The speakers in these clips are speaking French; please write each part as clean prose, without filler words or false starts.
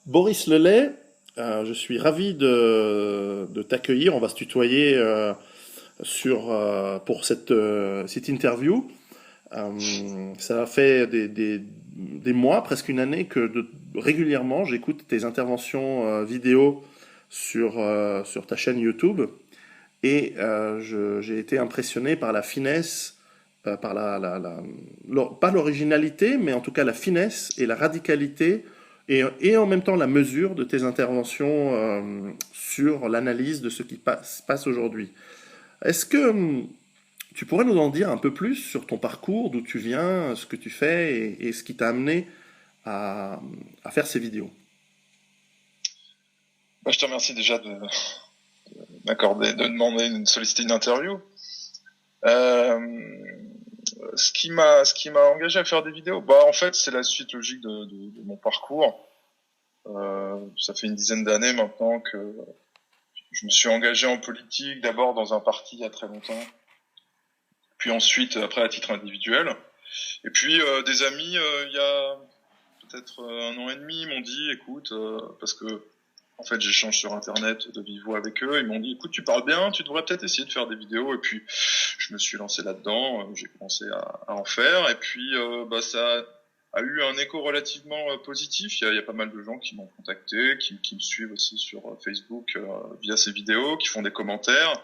Boris Lelay, je suis ravi de t'accueillir. On va se tutoyer pour cette interview. Ça fait des mois, presque une année, que régulièrement j'écoute tes interventions vidéo sur ta chaîne YouTube. Et j'ai été impressionné par la finesse, par pas l'originalité, mais en tout cas la finesse et la radicalité, et en même temps la mesure de tes interventions sur l'analyse de ce qui se passe aujourd'hui. Est-ce que tu pourrais nous en dire un peu plus sur ton parcours, d'où tu viens, ce que tu fais et ce qui t'a amené à, à faire ces vidéos? Je te remercie déjà de m'accorder, de demander solliciter une interview. Ce qui m'a engagé à faire des vidéos, en fait, c'est la suite logique de mon parcours. Ça fait une dizaine d'années maintenant que je me suis engagé en politique, d'abord dans un parti il y a très longtemps, puis ensuite après à titre individuel. Et puis des amis, il y a peut-être un an et demi, m'ont dit, écoute, parce que en fait, j'échange sur Internet de vive voix avec eux. Ils m'ont dit, écoute, tu parles bien, tu devrais peut-être essayer de faire des vidéos. Et puis, je me suis lancé là-dedans. J'ai commencé à en faire. Et puis, ça a eu un écho relativement positif. Il y a pas mal de gens qui m'ont contacté, qui me suivent aussi sur Facebook via ces vidéos, qui font des commentaires.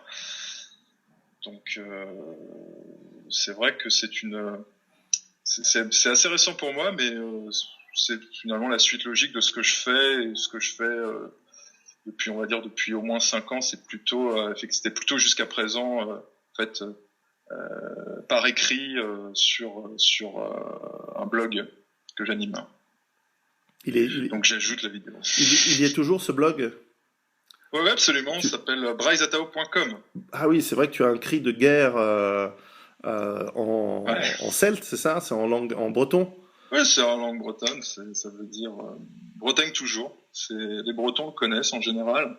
Donc, c'est vrai que c'est assez récent pour moi, mais c'est finalement la suite logique de ce que je fais et ce que je fais depuis au moins 5 ans. C'était plutôt jusqu'à présent par écrit sur un blog que j'anime. Donc j'ajoute la vidéo. Il y est toujours ce blog? Ouais, absolument. Ça s'appelle braizatao.com. Ah oui, c'est vrai que tu as un cri de guerre en celte, c'est ça? C'est en langue, en breton? Oui, c'est en langue bretonne. Ça veut dire Bretagne toujours. Les Bretons le connaissent en général.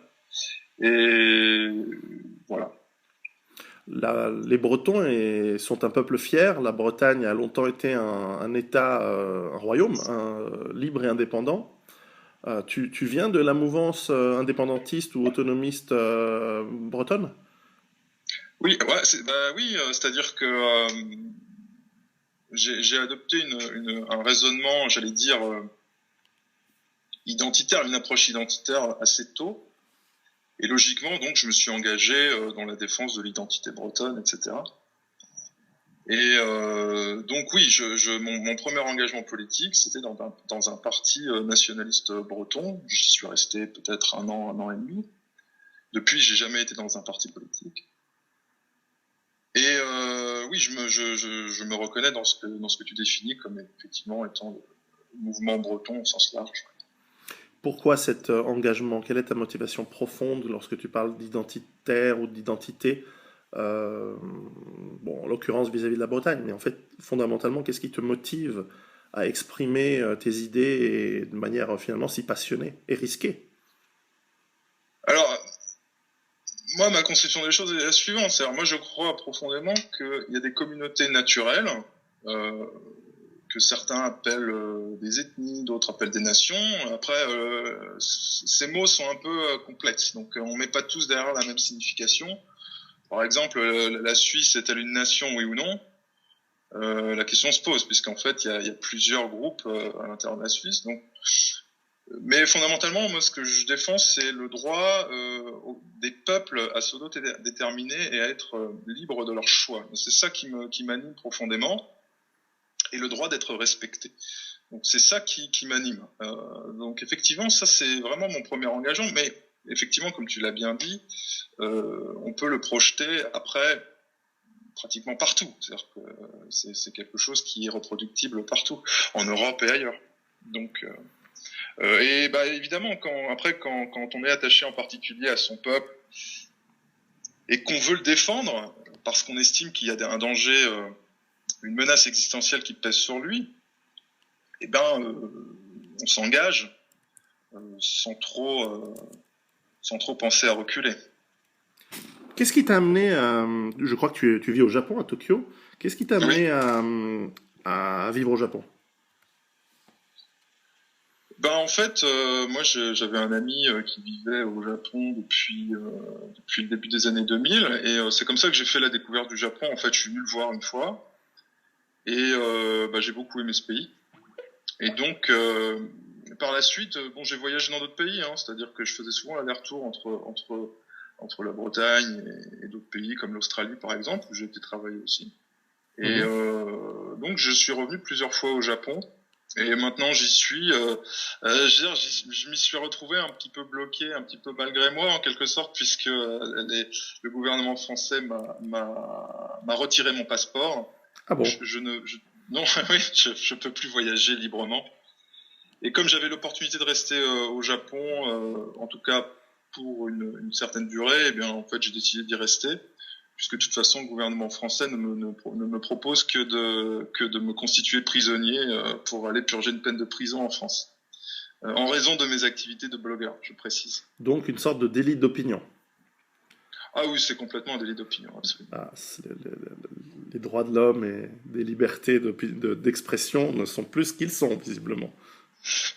Et voilà. Les Bretons sont un peuple fier. La Bretagne a longtemps été un État, un royaume, libre et indépendant. Tu viens de la mouvance indépendantiste ou autonomiste bretonne? Oui, oui, c'est-à-dire que j'ai adopté un raisonnement, j'allais dire, identitaire, une approche identitaire assez tôt. Et logiquement, donc, je me suis engagé dans la défense de l'identité bretonne, etc. Et donc oui, mon premier engagement politique, c'était dans un parti nationaliste breton. J'y suis resté peut-être un an et demi. Depuis, j'ai jamais été dans un parti politique. Et oui, je me reconnais dans ce que tu définis comme effectivement étant le mouvement breton au sens large. Pourquoi cet engagement? Quelle est ta motivation profonde lorsque tu parles d'identitaire ou d'identité? Bon, en l'occurrence vis-à-vis de la Bretagne, mais en fait, fondamentalement, qu'est-ce qui te motive à exprimer tes idées et de manière finalement si passionnée et risquée? Alors, moi, ma conception des choses est la suivante. C'est-à-dire, moi, je crois profondément qu'il y a des communautés naturelles que certains appellent des ethnies, d'autres appellent des nations. Après, ces mots sont un peu complexes, donc on met pas tous derrière la même signification. Par exemple, la Suisse est-elle une nation, oui ou non? La question se pose, puisqu'en fait, il y a plusieurs groupes à l'intérieur de la Suisse. Donc, mais fondamentalement, moi, ce que je défends, c'est le droit des peuples à s'autodéterminer et à être libres de leurs choix. C'est ça qui m'anime profondément, et le droit d'être respecté. Donc c'est ça qui m'anime. Donc effectivement, ça c'est vraiment mon premier engagement, mais effectivement, comme tu l'as bien dit, on peut le projeter après pratiquement partout. C'est-à-dire que c'est quelque chose qui est reproductible partout, en Europe et ailleurs. Donc et évidemment, quand on est attaché en particulier à son peuple et qu'on veut le défendre parce qu'on estime qu'il y a un danger, une menace existentielle qui pèse sur lui, on s'engage sans trop penser à reculer. Qu'est-ce qui t'a amené je crois que tu vis au Japon, à Tokyo. Qu'est-ce qui t'a amené Oui. à vivre au Japon? En fait, moi j'avais un ami qui vivait au Japon depuis le début des années 2000 et c'est comme ça que j'ai fait la découverte du Japon. En fait, je suis venu le voir une fois et j'ai beaucoup aimé ce pays. Et donc par la suite, j'ai voyagé dans d'autres pays, hein, c'est-à-dire que je faisais souvent l'aller-retour entre la Bretagne et d'autres pays comme l'Australie par exemple où j'ai été travailler aussi. Et donc je suis revenu plusieurs fois au Japon. Et maintenant j'y suis. Je m'y suis retrouvé un petit peu bloqué, un petit peu malgré moi en quelque sorte, puisque le gouvernement français m'a retiré mon passeport. Ah bon? Non, oui, je peux plus voyager librement. Et comme j'avais l'opportunité de rester au Japon, en tout cas pour une certaine durée, eh bien en fait j'ai décidé d'y rester, puisque de toute façon le gouvernement français ne me propose que de me constituer prisonnier pour aller purger une peine de prison en France. En raison de mes activités de blogueur, je précise. Donc une sorte de délit d'opinion. Ah oui, c'est complètement un délit d'opinion, absolument. Ah, les droits de l'homme et des libertés d'expression ne sont plus ce qu'ils sont, visiblement.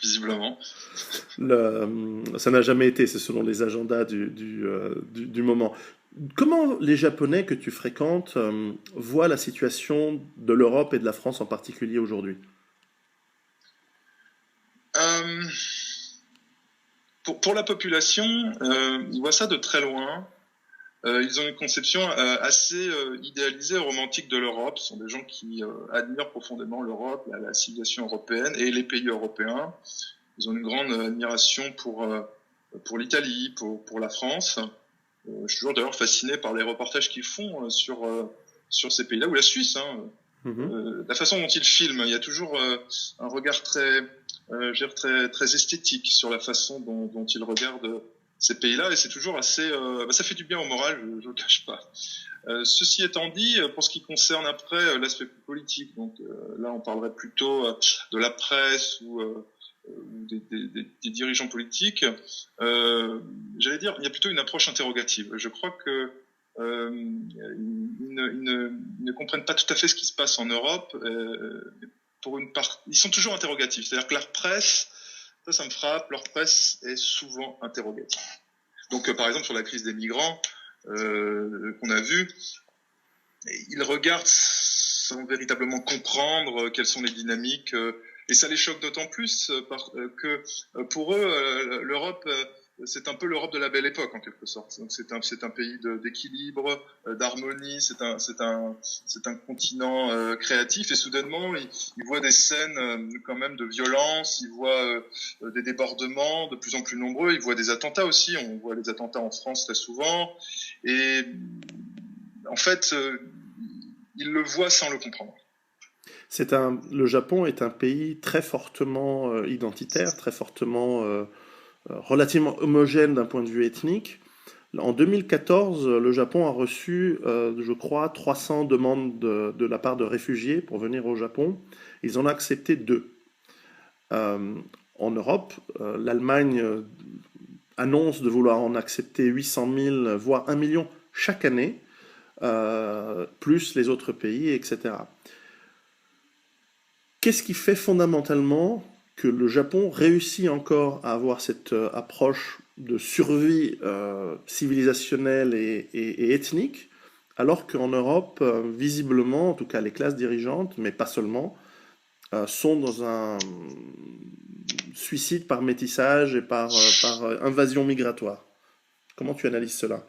Visiblement. Ça n'a jamais été, c'est selon les agendas du moment. Comment les Japonais que tu fréquentes voient la situation de l'Europe et de la France en particulier aujourd'hui? Pour la population, ils voient ça de très loin. Ils ont une conception assez idéalisée et romantique de l'Europe. Ce sont des gens qui admirent profondément l'Europe, la civilisation européenne et les pays européens. Ils ont une grande admiration pour l'Italie, pour la France. Je suis toujours d'ailleurs fasciné par les reportages qu'ils font sur ces pays-là, ou la Suisse. La façon dont ils filment, il y a toujours un regard très esthétique sur la façon dont ils regardent ces pays-là, et c'est toujours assez... ça fait du bien au moral, je ne le cache pas. Ceci étant dit, pour ce qui concerne après l'aspect politique, donc là on parlerait plutôt de la presse ou des dirigeants politiques, j'allais dire, il y a plutôt une approche interrogative. Je crois que ils ne comprennent pas tout à fait ce qui se passe en Europe. Ils sont toujours interrogatifs. C'est-à-dire que leur presse, ça me frappe, leur presse est souvent interrogative. Donc, par exemple, sur la crise des migrants qu'on a vue, ils regardent sans véritablement comprendre quelles sont les dynamiques. Et ça les choque d'autant plus que pour eux, l'Europe, c'est un peu l'Europe de la belle époque en quelque sorte. Donc c'est un pays d'équilibre, d'harmonie, c'est un continent créatif. Et soudainement, ils voient des scènes quand même de violence, ils voient des débordements de plus en plus nombreux, ils voient des attentats aussi. On voit les attentats en France très souvent. Et en fait, ils le voient sans le comprendre. Le Japon est un pays très fortement identitaire, très fortement relativement homogène d'un point de vue ethnique. En 2014, le Japon a reçu, je crois, 300 demandes de la part de réfugiés pour venir au Japon. Ils en ont accepté 2. En Europe, l'Allemagne annonce de vouloir en accepter 800 000, voire 1 million chaque année, plus les autres pays, etc. Qu'est-ce qui fait fondamentalement que le Japon réussit encore à avoir cette approche de survie civilisationnelle et ethnique, alors qu'en Europe, visiblement, en tout cas les classes dirigeantes, mais pas seulement, sont dans un suicide par métissage et par invasion migratoire? Comment tu analyses cela?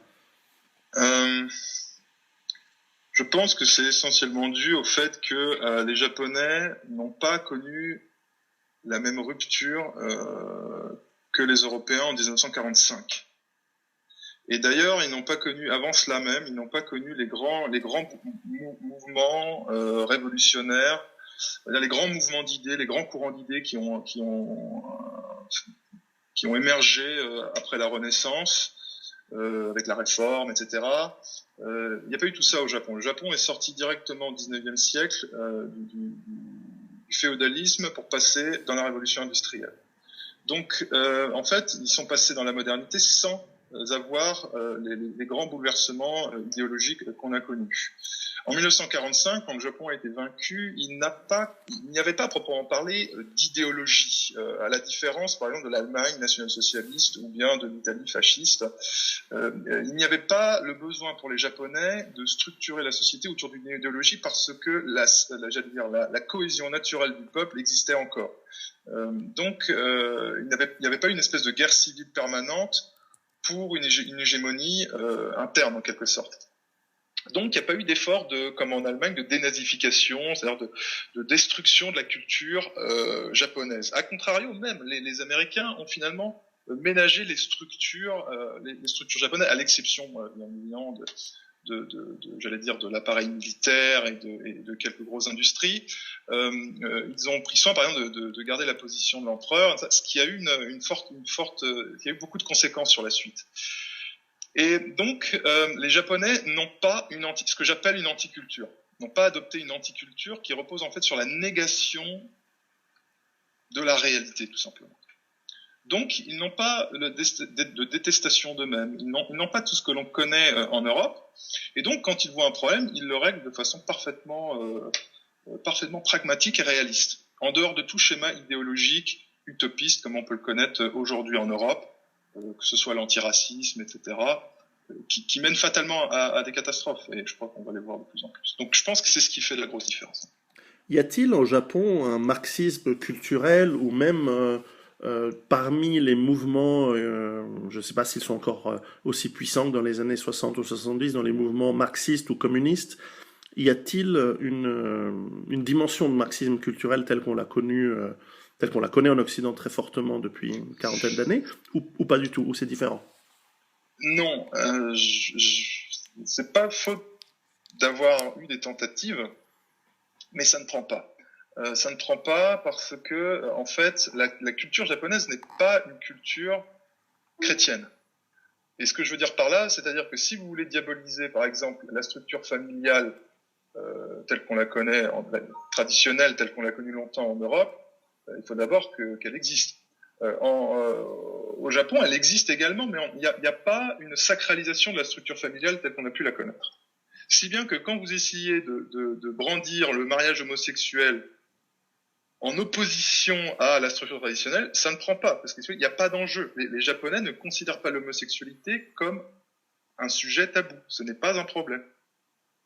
Je pense que c'est essentiellement dû au fait que les Japonais n'ont pas connu la même rupture que les Européens en 1945. Et d'ailleurs, ils n'ont pas connu, avant cela même, ils n'ont pas connu les grands mouvements révolutionnaires, les grands mouvements d'idées, les grands courants d'idées qui ont émergé après la Renaissance, avec la Réforme, etc. Il n'y a pas eu tout ça au Japon. Le Japon est sorti directement au 19e siècle du féodalisme pour passer dans la révolution industrielle. Donc, en fait, ils sont passés dans la modernité sans avoir les grands bouleversements idéologiques qu'on a connus. En 1945, quand le Japon a été vaincu, il n'y avait pas à proprement parler d'idéologie, à la différence par exemple de l'Allemagne national-socialiste ou bien de l'Italie fasciste. Il n'y avait pas le besoin pour les Japonais de structurer la société autour d'une idéologie parce que la cohésion naturelle du peuple existait encore. Donc il n'y avait pas une espèce de guerre civile permanente pour une hégémonie interne en quelque sorte. Donc, il n'y a pas eu d'effort comme en Allemagne, de dénazification, c'est-à-dire de destruction de la culture japonaise. A contrario, même les Américains ont finalement ménagé les structures japonaises, à l'exception, bien évidemment, j'allais dire, de l'appareil militaire et de quelques grosses industries. Ils ont pris soin, par exemple, de garder la position de l'empereur, ce qui a eu qui a eu beaucoup de conséquences sur la suite. Et donc, les Japonais n'ont pas ce que j'appelle une anticulture, n'ont pas adopté une anticulture qui repose en fait sur la négation de la réalité, tout simplement. Donc, ils n'ont pas de détestation d'eux-mêmes, ils n'ont pas tout ce que l'on connaît en Europe, et donc, quand ils voient un problème, ils le règlent de façon parfaitement pragmatique et réaliste, en dehors de tout schéma idéologique, utopiste, comme on peut le connaître aujourd'hui en Europe, que ce soit l'antiracisme, etc., qui mène fatalement à des catastrophes. Et je crois qu'on va les voir de plus en plus. Donc je pense que c'est ce qui fait la grosse différence. Y a-t-il au Japon un marxisme culturel ou même parmi les mouvements, je ne sais pas s'ils sont encore aussi puissants que dans les années 60 ou 70, dans les mouvements marxistes ou communistes, y a-t-il une dimension de marxisme culturel telle qu'on l'a connue telle qu'on la connaît en Occident très fortement depuis une quarantaine d'années, ou pas du tout, ou c'est différent? Non, c'est pas faute d'avoir eu des tentatives, mais ça ne prend pas. Ça ne prend pas parce que, en fait, la culture japonaise n'est pas une culture chrétienne. Et ce que je veux dire par là, c'est-à-dire que si vous voulez diaboliser, par exemple, la structure familiale telle qu'on la connaît, traditionnelle, telle qu'on l'a connue longtemps en Europe, il faut d'abord qu'elle existe. Au Japon, elle existe également, mais il n'y a pas une sacralisation de la structure familiale telle qu'on a pu la connaître. Si bien que quand vous essayez de brandir le mariage homosexuel en opposition à la structure traditionnelle, ça ne prend pas, parce qu'il n'y a pas d'enjeu. Les Japonais ne considèrent pas l'homosexualité comme un sujet tabou. Ce n'est pas un problème.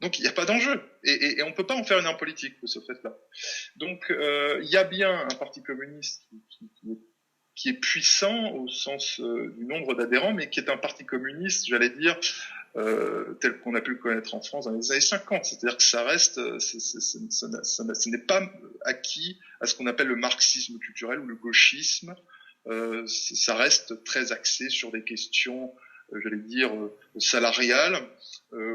Donc il n'y a pas d'enjeu. Et on ne peut pas en faire une arme politique de ce fait-là. Donc il y a bien un parti communiste qui est puissant au sens du nombre d'adhérents, mais qui est un parti communiste, j'allais dire, tel qu'on a pu le connaître en France dans les années 50. C'est-à-dire que ça reste, ce n'est pas acquis à ce qu'on appelle le marxisme culturel ou le gauchisme. Ça reste très axé sur des questions, j'allais dire, salariales,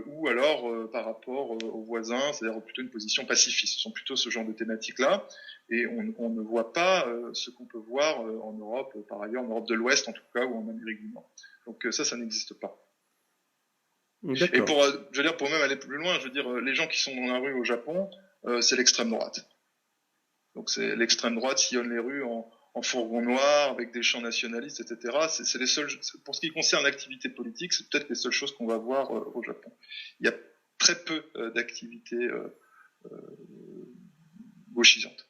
ou alors par rapport aux voisins, c'est-à-dire plutôt une position pacifiste. Ce sont plutôt ce genre de thématiques-là. Et on ne voit pas ce qu'on peut voir en Europe, par ailleurs, en Europe de l'Ouest en tout cas, ou en Amérique du Nord. Donc ça n'existe pas. Et pour, je veux dire, pour même aller plus loin, je veux dire, les gens qui sont dans la rue au Japon, c'est l'extrême droite. Donc c'est l'extrême droite sillonne les rues en fourgon noir, avec des chants nationalistes, etc. C'est les seuls, pour ce qui concerne l'activité politique, c'est peut-être les seules choses qu'on va voir au Japon. Il y a très peu d'activités gauchisantes.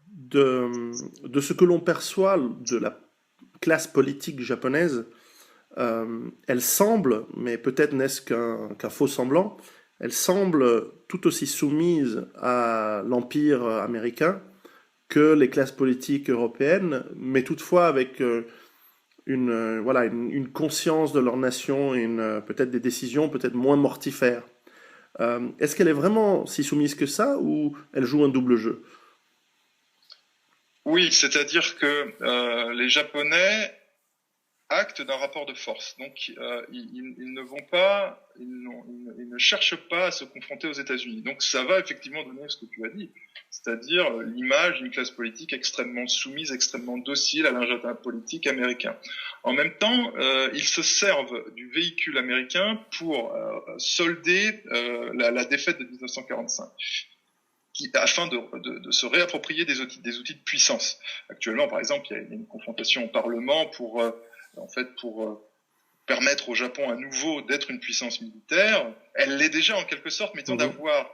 De ce que l'on perçoit de la classe politique japonaise, elle semble, mais peut-être n'est-ce qu'un faux semblant, elle semble tout aussi soumise à l'empire américain que les classes politiques européennes, mais toutefois avec une conscience de leur nation et peut-être des décisions peut-être moins mortifères. Est-ce qu'elle est vraiment si soumise que ça, ou elle joue un double jeu? Oui, c'est-à-dire que les Japonais actent d'un rapport de force. Donc, ils ne vont pas, ils ne cherchent pas à se confronter aux États-Unis. Donc, ça va effectivement donner ce que tu as dit, c'est-à-dire l'image d'une classe politique extrêmement soumise, extrêmement docile à l'agenda politique américain. En même temps, ils se servent du véhicule américain pour solder la défaite de 1945. Afin de se réapproprier des outils de puissance. Actuellement, par exemple, il y a une confrontation au Parlement pour permettre au Japon à nouveau d'être une puissance militaire. Elle l'est déjà en quelque sorte, mais tant d'avoir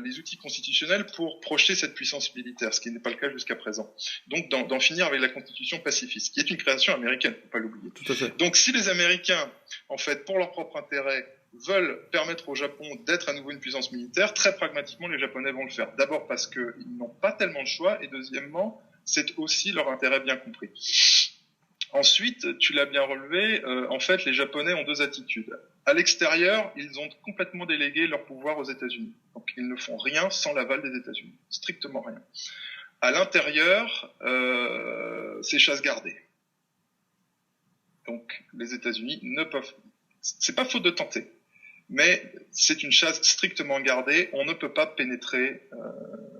les outils constitutionnels pour projeter cette puissance militaire, ce qui n'est pas le cas jusqu'à présent. Donc d'en finir avec la constitution pacifiste, qui est une création américaine, faut pas l'oublier. Tout à fait. Donc si les Américains, en fait, pour leur propre intérêt, veulent permettre au Japon d'être à nouveau une puissance militaire, très pragmatiquement, les Japonais vont le faire. D'abord parce qu'ils n'ont pas tellement de choix, et deuxièmement, c'est aussi leur intérêt bien compris. Ensuite, tu l'as bien relevé, en fait, les Japonais ont deux attitudes. À l'extérieur, ils ont complètement délégué leur pouvoir aux États-Unis. Donc, ils ne font rien sans l'aval des États-Unis. Strictement rien. À l'intérieur, c'est chasse gardée. Donc, les États-Unis ne peuvent... C'est pas faute de tenter, mais c'est une chasse strictement gardée. On ne peut pas pénétrer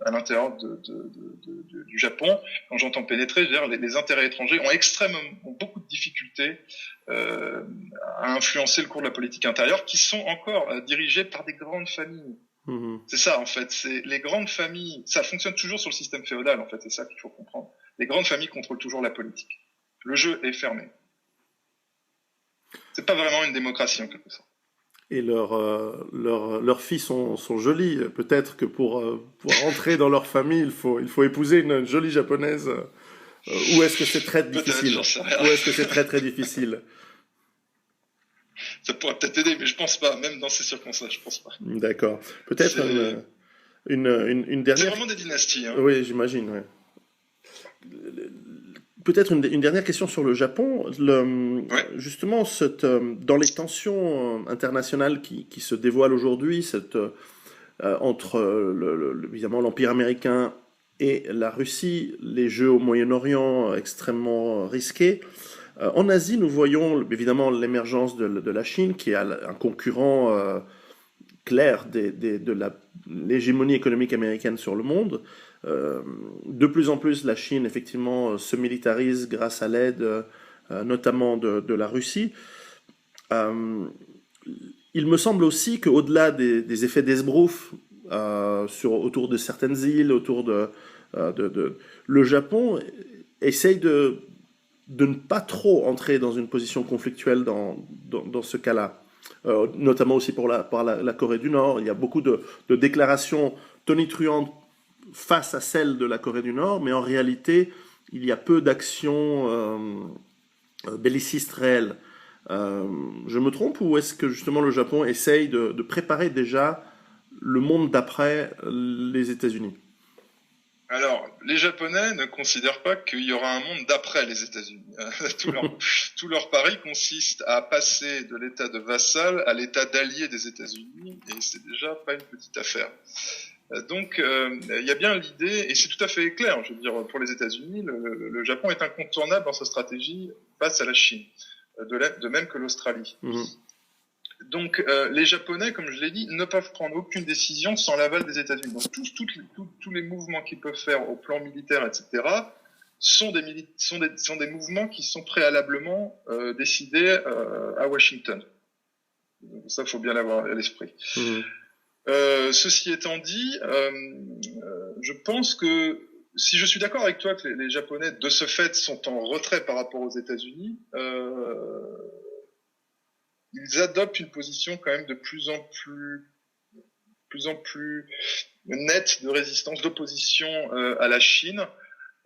à l'intérieur du Japon. Quand j'entends pénétrer, je veux dire les intérêts étrangers ont beaucoup de difficultés à influencer le cours de la politique intérieure, qui sont encore dirigées par des grandes familles. C'est ça, en fait. C'est les grandes familles. Ça fonctionne toujours sur le système féodal, en fait. C'est ça qu'il faut comprendre. Les grandes familles contrôlent toujours la politique. Le jeu est fermé. C'est pas vraiment une démocratie, en quelque sorte. Et leurs filles sont jolies. Peut-être que pour entrer dans leur famille, il faut épouser une jolie japonaise. Ou est-ce que c'est très difficile? Ou est-ce que c'est très très difficile? Ça pourrait peut-être aider, mais je pense pas. Même dans ces circonstances, je pense pas. D'accord. Peut-être une dernière... C'est vraiment des dynasties. Hein. Oui, j'imagine. Ouais. Peut-être une dernière question sur le Japon. Justement, dans les tensions internationales qui se dévoilent aujourd'hui, entre évidemment l'Empire américain et la Russie, les jeux au Moyen-Orient extrêmement risqués. En Asie, nous voyons évidemment l'émergence de la Chine, qui est un concurrent clair de l'hégémonie économique américaine sur le monde. De plus en plus, la Chine, effectivement, se militarise grâce à l'aide, notamment de la Russie. Il me semble aussi qu'au-delà des effets d'esbrouf autour de certaines îles, le Japon essaye de ne pas trop entrer dans une position conflictuelle dans ce cas-là. Notamment aussi par la Corée du Nord. Il y a beaucoup de déclarations tonitruantes face à celle de la Corée du Nord, mais en réalité, il y a peu d'actions bellicistes réelles. Je me trompe, ou est-ce que justement le Japon essaye de préparer déjà le monde d'après les États-Unis? Alors, les Japonais ne considèrent pas qu'il y aura un monde d'après les États-Unis. Tout leur pari consiste à passer de l'état de vassal à l'état d'allié des États-Unis, et c'est déjà pas une petite affaire. Donc, il y a bien l'idée, et c'est tout à fait clair, je veux dire, pour les États-Unis, le Japon est incontournable dans sa stratégie face à la Chine, de même que l'Australie. Donc, les Japonais, comme je l'ai dit, ne peuvent prendre aucune décision sans l'aval des États-Unis. Donc, tous les mouvements qu'ils peuvent faire au plan militaire, etc., sont des mouvements qui sont préalablement décidés à Washington. Donc, ça, faut bien l'avoir à l'esprit. Ceci étant dit, je pense que si je suis d'accord avec toi que les Japonais, de ce fait, sont en retrait par rapport aux États-Unis, ils adoptent une position quand même de plus en plus nette de résistance, d'opposition à la Chine,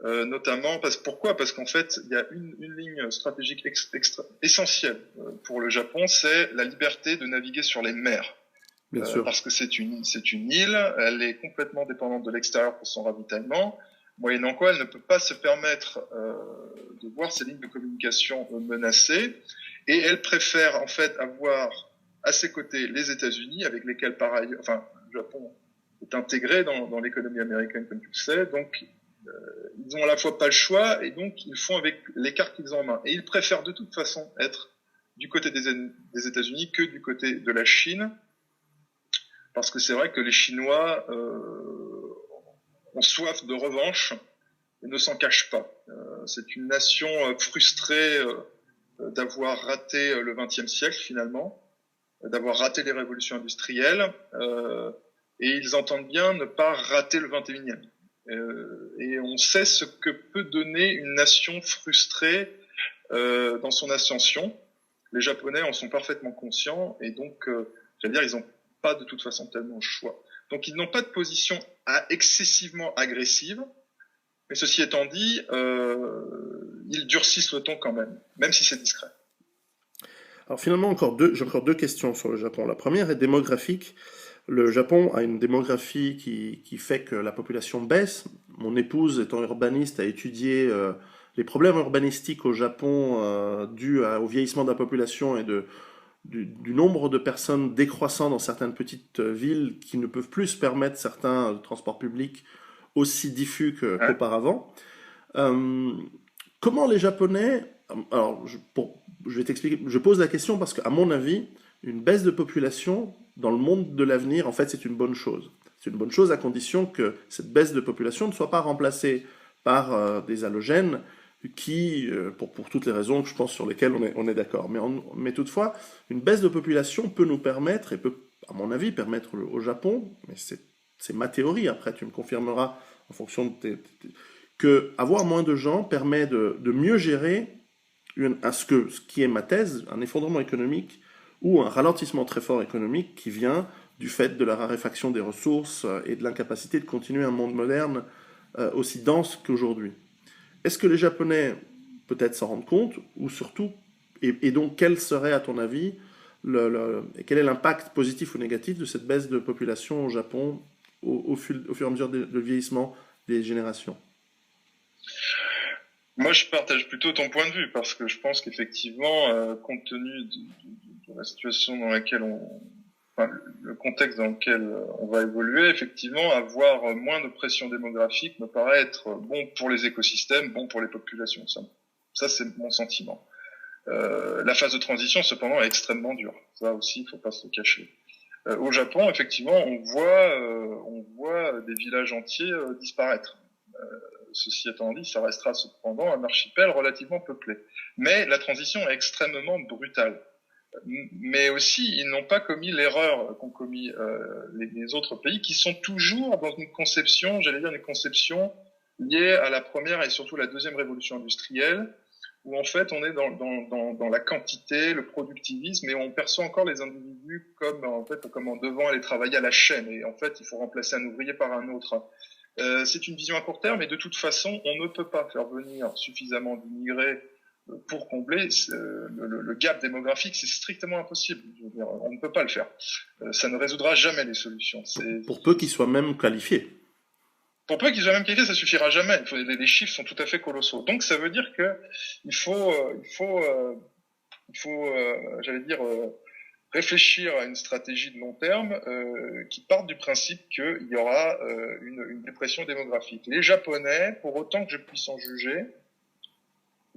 notamment pourquoi ? Parce qu'en fait, il y a une ligne stratégique essentielle pour le Japon, c'est la liberté de naviguer sur les mers. Bien sûr. Parce que c'est une île, elle est complètement dépendante de l'extérieur pour son ravitaillement, moyennant quoi elle ne peut pas se permettre de voir ses lignes de communication menacées, et elle préfère en fait avoir à ses côtés les États-Unis, avec lesquels par ailleurs, enfin, le Japon est intégré dans l'économie américaine, comme tu le sais, donc ils ont à la fois pas le choix, et donc ils font avec les cartes qu'ils ont en main. Et ils préfèrent de toute façon être du côté des États-Unis que du côté de la Chine, parce que c'est vrai que les Chinois ont soif de revanche et ne s'en cachent pas. C'est une nation frustrée d'avoir raté le XXe siècle finalement, d'avoir raté les révolutions industrielles, et ils entendent bien ne pas rater le XXIe. Et on sait ce que peut donner une nation frustrée dans son ascension. Les Japonais en sont parfaitement conscients et donc, j'allais dire, ils n'ont pas de toute façon tellement le choix. Donc, ils n'ont pas de position excessivement agressive, mais ceci étant dit, ils durcissent le ton quand même, même si c'est discret. Alors finalement, j'ai encore deux questions sur le Japon. La première est démographique. Le Japon a une démographie qui fait que la population baisse. Mon épouse, étant urbaniste, a étudié les problèmes urbanistiques au Japon dus au vieillissement de la population et du nombre de personnes décroissant dans certaines petites villes qui ne peuvent plus se permettre certains transports publics aussi diffus qu'auparavant. Comment les Japonais... Alors, je vais t'expliquer. Je pose la question parce qu'à mon avis, une baisse de population dans le monde de l'avenir, en fait, c'est une bonne chose. C'est une bonne chose à condition que cette baisse de population ne soit pas remplacée par des halogènes qui, pour toutes les raisons que je pense sur lesquelles on est d'accord. Mais toutefois, une baisse de population peut nous permettre, et peut, à mon avis, permettre au Japon, mais c'est ma théorie, après tu me confirmeras en fonction de que avoir moins de gens permet de mieux gérer ce qui est ma thèse, un effondrement économique ou un ralentissement très fort économique qui vient du fait de la raréfaction des ressources et de l'incapacité de continuer un monde moderne aussi dense qu'aujourd'hui. Est-ce que les Japonais peut-être s'en rendent compte, ou surtout, et donc quel serait à ton avis, quel est l'impact positif ou négatif de cette baisse de population au Japon au fur et à mesure du vieillissement des générations? Moi, je partage plutôt ton point de vue parce que je pense qu'effectivement, compte tenu de la situation dans laquelle le contexte dans lequel on va évoluer, effectivement, avoir moins de pression démographique me paraît être bon pour les écosystèmes, bon pour les populations. Ça c'est mon sentiment. La phase de transition, cependant, est extrêmement dure. Ça aussi, il faut pas se le cacher. Au Japon, effectivement, on voit des villages entiers disparaître. Ceci étant dit, ça restera cependant un archipel relativement peuplé. Mais la transition est extrêmement brutale. Mais aussi, ils n'ont pas commis l'erreur qu'ont commis les autres pays, qui sont toujours dans une conception, j'allais dire une conception liée à la première et surtout la deuxième révolution industrielle, où en fait on est dans la quantité, le productivisme, et on perçoit encore les individus comme en devant aller travailler à la chaîne. Et en fait, il faut remplacer un ouvrier par un autre. C'est une vision à court terme, et de toute façon, on ne peut pas faire venir suffisamment d'immigrés pour combler le gap démographique. C'est strictement impossible. Je veux dire, on ne peut pas le faire. Ça ne résoudra jamais les solutions. Pour peu qu'ils soient même qualifiés. Pour peu qu'ils soient même qualifiés, ça suffira jamais. Les chiffres sont tout à fait colossaux. Donc ça veut dire que il faut j'allais dire, réfléchir à une stratégie de long terme qui parte du principe qu'il y aura une dépression démographique. Les Japonais, pour autant que je puisse en juger,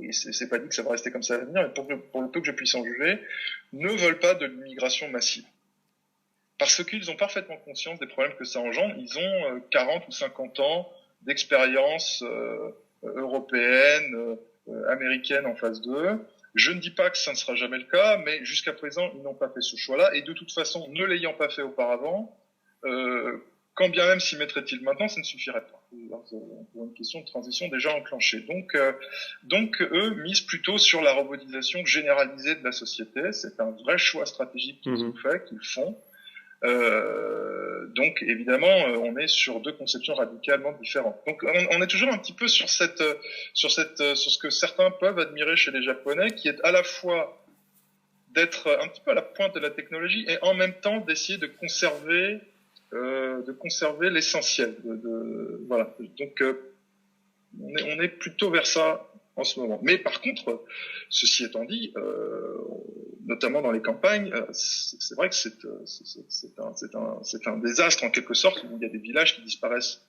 et c'est pas dit que ça va rester comme ça à l'avenir, mais pour le peu que je puisse en juger, ne veulent pas de l'immigration massive. Parce qu'ils ont parfaitement conscience des problèmes que ça engendre. Ils ont 40 ou 50 ans d'expérience européenne, américaine en phase 2. Je ne dis pas que ça ne sera jamais le cas, mais jusqu'à présent, ils n'ont pas fait ce choix-là. Et de toute façon, ne l'ayant pas fait auparavant, quand bien même s'y mettraient-ils maintenant, ça ne suffirait pas. Pour une question de transition déjà enclenchée. Donc eux misent plutôt sur la robotisation généralisée de la société. C'est un vrai choix stratégique qu'ils ont fait, qu'ils font. Donc évidemment, on est sur deux conceptions radicalement différentes. Donc on est toujours un petit peu sur ce que certains peuvent admirer chez les Japonais, qui est à la fois d'être un petit peu à la pointe de la technologie et en même temps d'essayer de conserver l'essentiel. Voilà. Donc on est plutôt vers ça en ce moment. Mais par contre, ceci étant dit, notamment dans les campagnes, c'est vrai que c'est un désastre en quelque sorte, où il y a des villages qui disparaissent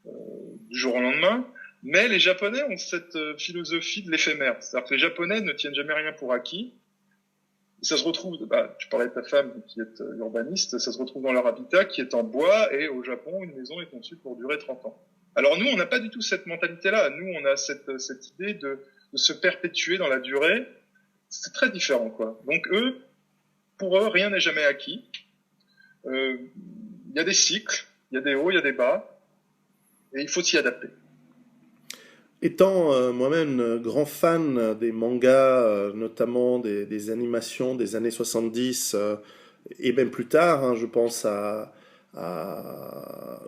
du jour au lendemain. Mais les Japonais ont cette philosophie de l'éphémère. C'est-à-dire que les Japonais ne tiennent jamais rien pour acquis. Et ça se retrouve, tu parlais de ta femme qui est urbaniste, ça se retrouve dans leur habitat qui est en bois, et au Japon, une maison est conçue pour durer 30 ans. Alors nous, on n'a pas du tout cette mentalité-là. Nous, on a cette idée de se perpétuer dans la durée. C'est très différent, quoi. Donc pour eux, rien n'est jamais acquis. Il y a des cycles, il y a des hauts, il y a des bas, et il faut s'y adapter. Étant moi-même grand fan des mangas, notamment des animations des années 70 et même plus tard, hein, je pense à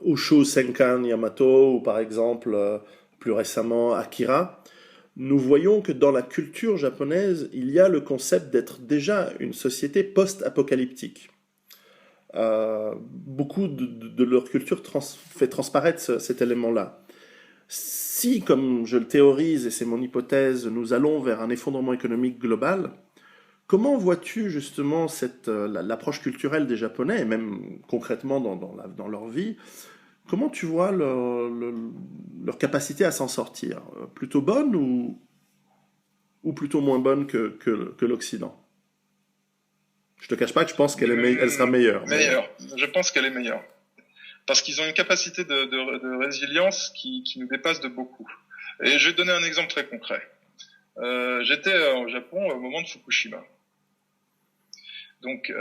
Ushu Senkan Yamato ou par exemple plus récemment Akira, nous voyons que dans la culture japonaise, il y a le concept d'être déjà une société post-apocalyptique. Beaucoup de leur culture fait transparaître cet élément-là. Si, comme je le théorise, et c'est mon hypothèse, nous allons vers un effondrement économique global, comment vois-tu justement l'approche culturelle des Japonais, et même concrètement dans leur vie, comment tu vois leur capacité à s'en sortir? Plutôt bonne ou plutôt moins bonne que l'Occident? Je te cache pas que je pense elle sera meilleure. Meilleure. Je pense qu'elle est meilleure. Parce qu'ils ont une capacité de résilience qui nous dépasse de beaucoup. Et je vais te donner un exemple très concret. J'étais au Japon au moment de Fukushima. Donc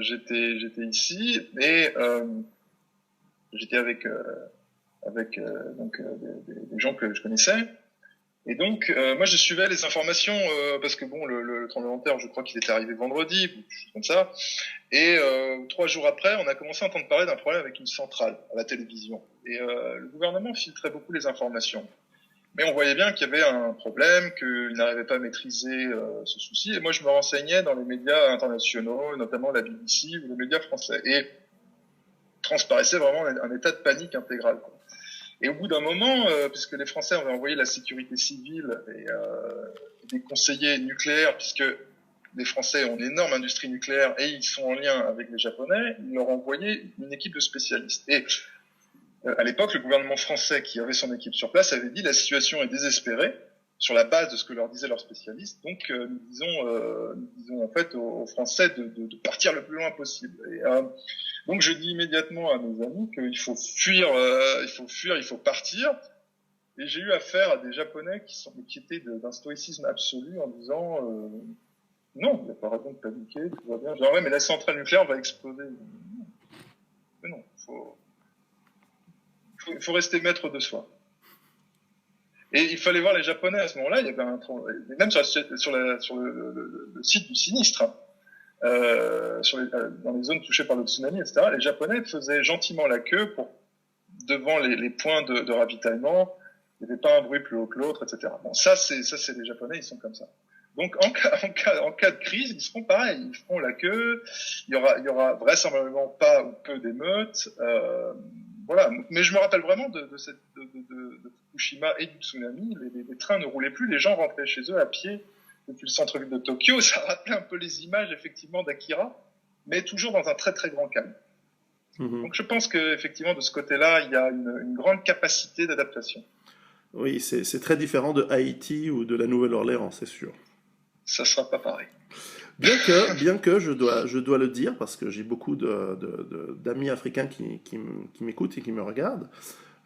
j'étais ici et j'étais avec des gens que je connaissais. Et donc, moi, je suivais les informations parce que bon, le tremblement de terre, je crois qu'il était arrivé vendredi, quelque chose comme ça. Et 3 jours après, on a commencé à entendre parler d'un problème avec une centrale à la télévision. Et le gouvernement filtrait beaucoup les informations. Mais on voyait bien qu'il y avait un problème, qu'il n'arrivait pas à maîtriser ce souci. Et moi, je me renseignais dans les médias internationaux, notamment la BBC ou les médias français. Et transparaissait vraiment un état de panique intégral, quoi. Et au bout d'un moment, puisque les Français avaient envoyé la sécurité civile et des conseillers nucléaires, puisque les Français ont une énorme industrie nucléaire et ils sont en lien avec les Japonais, ils leur ont envoyé une équipe de spécialistes. Et à l'époque, le gouvernement français qui avait son équipe sur place avait dit la situation est désespérée sur la base de ce que leur disaient leurs spécialistes. Donc nous disons en fait aux Français de partir le plus loin possible. Et donc je dis immédiatement à mes amis qu'il faut fuir, il faut partir. Et j'ai eu affaire à des Japonais qui étaient d'un stoïcisme absolu en disant non, il n'y a pas raison de paniquer, tout va bien. Genre ouais, mais la centrale nucléaire va exploser. Mais non, il faut rester maître de soi. Et il fallait voir les Japonais à ce moment-là. Il y avait même sur le site du sinistre. Dans les zones touchées par le tsunami, etc., les Japonais faisaient gentiment la queue devant les points de ravitaillement. Il n'y avait pas un bruit plus haut que l'autre, etc. Bon, ça c'est les Japonais, ils sont comme ça. Donc en cas de crise, ils seront pareils, ils feront la queue. Il y aura vraisemblablement pas ou peu d'émeutes. Voilà. Mais je me rappelle vraiment de Fukushima et du tsunami. Les trains ne roulaient plus, les gens rentraient chez eux à pied depuis le centre-ville de Tokyo. Ça rappelait un peu les images, effectivement, d'Akira, mais toujours dans un très, très grand calme. Mmh. Donc je pense qu'effectivement, de ce côté-là, il y a une grande capacité d'adaptation. Oui, c'est très différent de Haïti ou de la Nouvelle-Orléans, c'est sûr. Ça ne sera pas pareil. Bien que je dois le dire, parce que j'ai beaucoup d'amis africains qui m'écoutent et qui me regardent,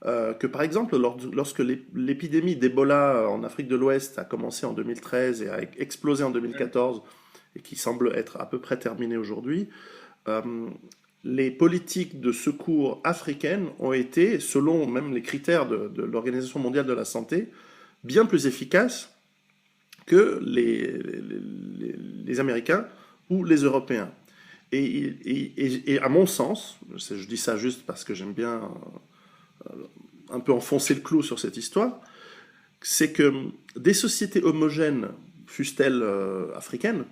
que par exemple, lorsque l'épidémie d'Ebola en Afrique de l'Ouest a commencé en 2013 et a explosé en 2014, et qui semble être à peu près terminée aujourd'hui, les politiques de secours africaines ont été, selon même les critères de l'Organisation mondiale de la santé, bien plus efficaces que les Américains ou les Européens. Et à mon sens, je dis ça juste parce que j'aime bien un peu enfoncer le clou sur cette histoire, c'est que des sociétés homogènes, fussent-elles africaines,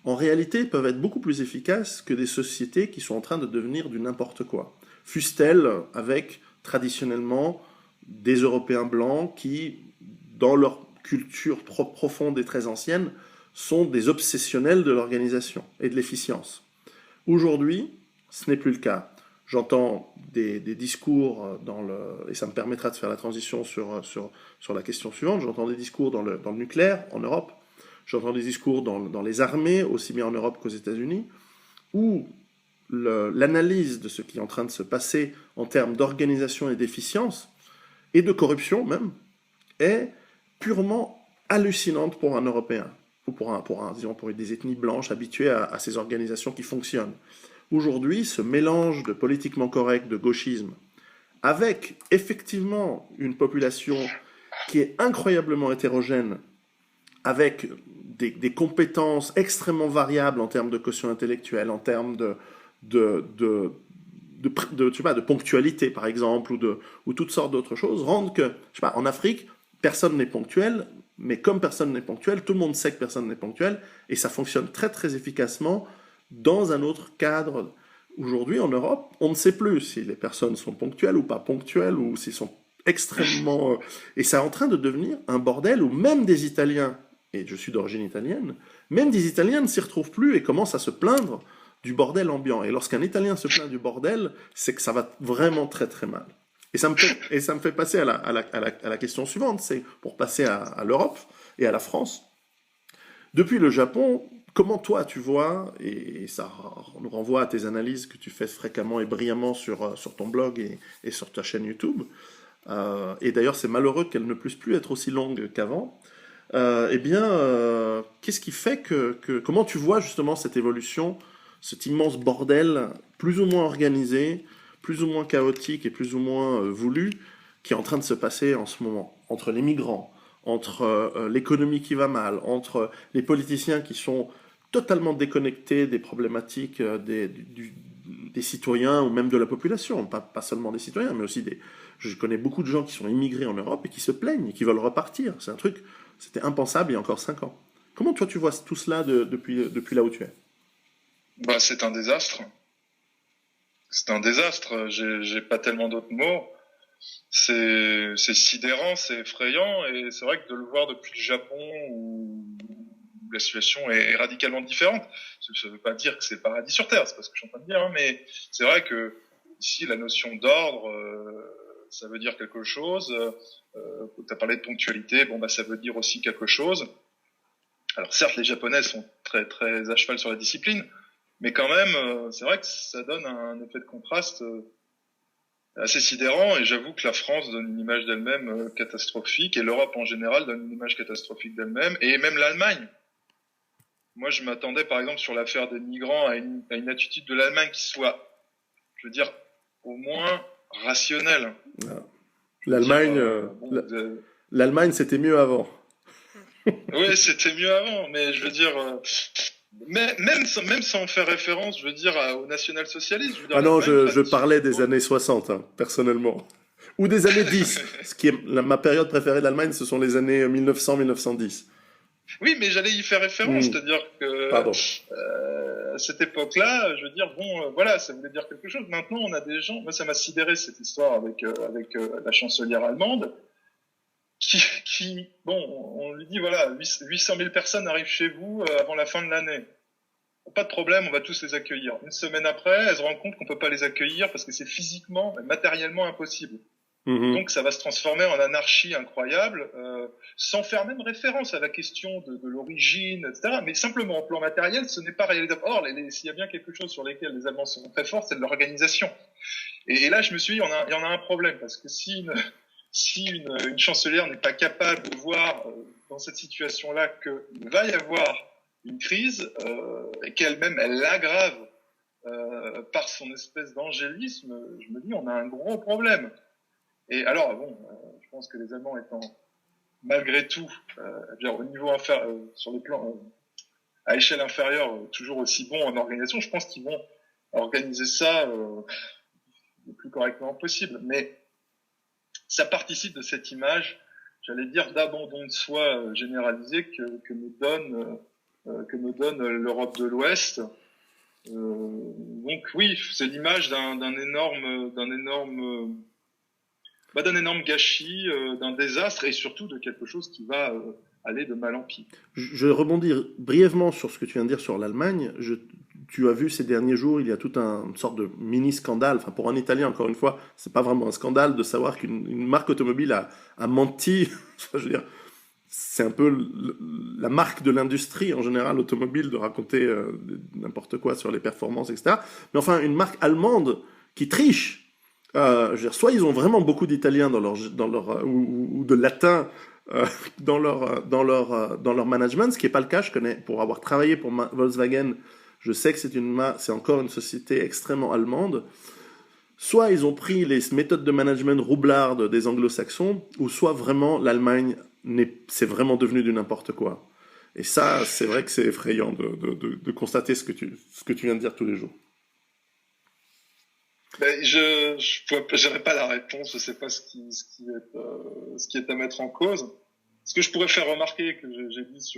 en réalité peuvent être beaucoup plus efficaces que des sociétés qui sont en train de devenir du n'importe quoi. Fussent-elles avec traditionnellement des Européens blancs qui, dans leur culture profonde et très ancienne, sont des obsessionnels de l'organisation et de l'efficience. Aujourd'hui, ce n'est plus le cas. J'entends des discours et ça me permettra de faire la transition sur la question suivante, j'entends des discours dans le nucléaire en Europe, j'entends des discours dans les armées, aussi bien en Europe qu'aux États-Unis, où l'analyse de ce qui est en train de se passer en termes d'organisation et d'efficience, et de corruption même, est purement hallucinante pour un Européen, ou pour des ethnies blanches habituées à ces organisations qui fonctionnent. Aujourd'hui, ce mélange de politiquement correct, de gauchisme, avec effectivement une population qui est incroyablement hétérogène, avec des compétences extrêmement variables en termes de quotient intellectuel, en termes tu sais pas, de ponctualité, par exemple, ou toutes sortes d'autres choses, rendent que, je sais pas, en Afrique, personne n'est ponctuel, mais comme personne n'est ponctuel, tout le monde sait que personne n'est ponctuel, et ça fonctionne très très efficacement dans un autre cadre. Aujourd'hui, en Europe, on ne sait plus si les personnes sont ponctuelles ou pas ponctuelles, ou s'ils sont extrêmement... Et c'est en train de devenir un bordel où même des Italiens, et je suis d'origine italienne, même des Italiens ne s'y retrouvent plus et commencent à se plaindre du bordel ambiant. Et lorsqu'un Italien se plaint du bordel, c'est que ça va vraiment très très mal. Et ça me fait passer à la question suivante, c'est pour passer à l'Europe et à la France. Depuis le Japon, comment toi tu vois, et ça nous renvoie à tes analyses que tu fais fréquemment et brillamment sur ton blog et sur ta chaîne YouTube, et d'ailleurs c'est malheureux qu'elle ne puisse plus être aussi longue qu'avant, qu'est-ce qui fait comment tu vois justement cette évolution, cet immense bordel plus ou moins organisé, plus ou moins chaotique et plus ou moins voulu, qui est en train de se passer en ce moment, entre les migrants, entre l'économie qui va mal, entre les politiciens qui sont totalement déconnectés des problématiques des citoyens ou même de la population, pas seulement des citoyens, mais aussi je connais beaucoup de gens qui sont immigrés en Europe et qui se plaignent, et qui veulent repartir. C'est un truc, c'était impensable il y a encore 5 ans. Comment toi tu vois tout cela depuis là où tu es? Bah, c'est un désastre. C'est un désastre. J'ai pas tellement d'autres mots. C'est sidérant, c'est effrayant, et c'est vrai que de le voir depuis le Japon où la situation est radicalement différente. Ça veut pas dire que c'est paradis sur terre, c'est pas ce que je suis en train de dire, hein, mais c'est vrai que ici la notion d'ordre, ça veut dire quelque chose. Tu as parlé de ponctualité, bon bah ça veut dire aussi quelque chose. Alors certes, les Japonais sont très très à cheval sur la discipline, mais quand même, c'est vrai que ça donne un effet de contraste assez sidérant, et j'avoue que la France donne une image d'elle-même catastrophique, et l'Europe en général donne une image catastrophique d'elle-même, et même l'Allemagne. Moi, je m'attendais par exemple sur l'affaire des migrants à une attitude de l'Allemagne qui soit, je veux dire, au moins rationnelle. L'Allemagne, l'Allemagne, c'était mieux avant. Oui, c'était mieux avant, mais je veux dire, même sans faire référence, je veux dire, au national-socialisme. Ah non, je parlais des années 60, hein, personnellement. Ou des années 10. Ma période préférée d'Allemagne, ce sont les années 1900-1910. Oui, mais j'allais y faire référence, c'est-à-dire que à cette époque-là, je veux dire, bon, voilà, ça voulait dire quelque chose. Maintenant, on a des gens, moi ça m'a sidéré cette histoire avec la chancelière allemande, qui, bon, on lui dit, voilà, 800 000 personnes arrivent chez vous avant la fin de l'année. Pas de problème, on va tous les accueillir. Une semaine après, elle se rend compte qu'on peut pas les accueillir parce que c'est physiquement, matériellement impossible. Donc ça va se transformer en anarchie incroyable, sans faire même référence à la question de l'origine, etc. Mais simplement, en plan matériel, ce n'est pas réalisable. Or, s'il y a bien quelque chose sur lequel les Allemands sont très forts, c'est de l'organisation. Et là, je me suis dit, il y en a un problème, parce que si une chancelière n'est pas capable de voir dans cette situation-là qu'il va y avoir une crise, et qu'elle-même, elle l'aggrave par son espèce d'angélisme, je me dis, on a un gros problème. Et alors, bon, je pense que les Allemands étant, malgré tout, au niveau sur les plans, à échelle inférieure, toujours aussi bons en organisation, je pense qu'ils vont organiser ça le plus correctement possible. Mais ça participe de cette image, j'allais dire, d'abandon de soi généralisé que me donne l'Europe de l'Ouest. Donc oui, c'est l'image d'un énorme gâchis, d'un désastre, et surtout de quelque chose qui va aller de mal en pis. Je rebondis brièvement sur ce que tu viens de dire sur l'Allemagne. Tu as vu ces derniers jours, il y a toute une sorte de mini-scandale. Enfin, pour un Italien, encore une fois, c'est pas vraiment un scandale de savoir qu'une marque automobile a menti. Je veux dire, c'est un peu la marque de l'industrie en général automobile de raconter n'importe quoi sur les performances, etc. Mais enfin, une marque allemande qui triche. Je veux dire, soit ils ont vraiment beaucoup d'Italiens ou de Latins dans leur management, ce qui n'est pas le cas. Je connais, pour avoir travaillé pour Volkswagen, je sais que c'est encore une société extrêmement allemande. soit ils ont pris les méthodes de management roublardes des anglo-saxons, ou soit vraiment l'Allemagne c'est vraiment devenu du n'importe quoi. Et ça, c'est vrai que c'est effrayant de constater ce que tu viens de dire tous les jours. Ben, j'aurais pas la réponse, je sais pas ce qui est à mettre en cause. Ce que je pourrais faire remarquer, que j'ai dit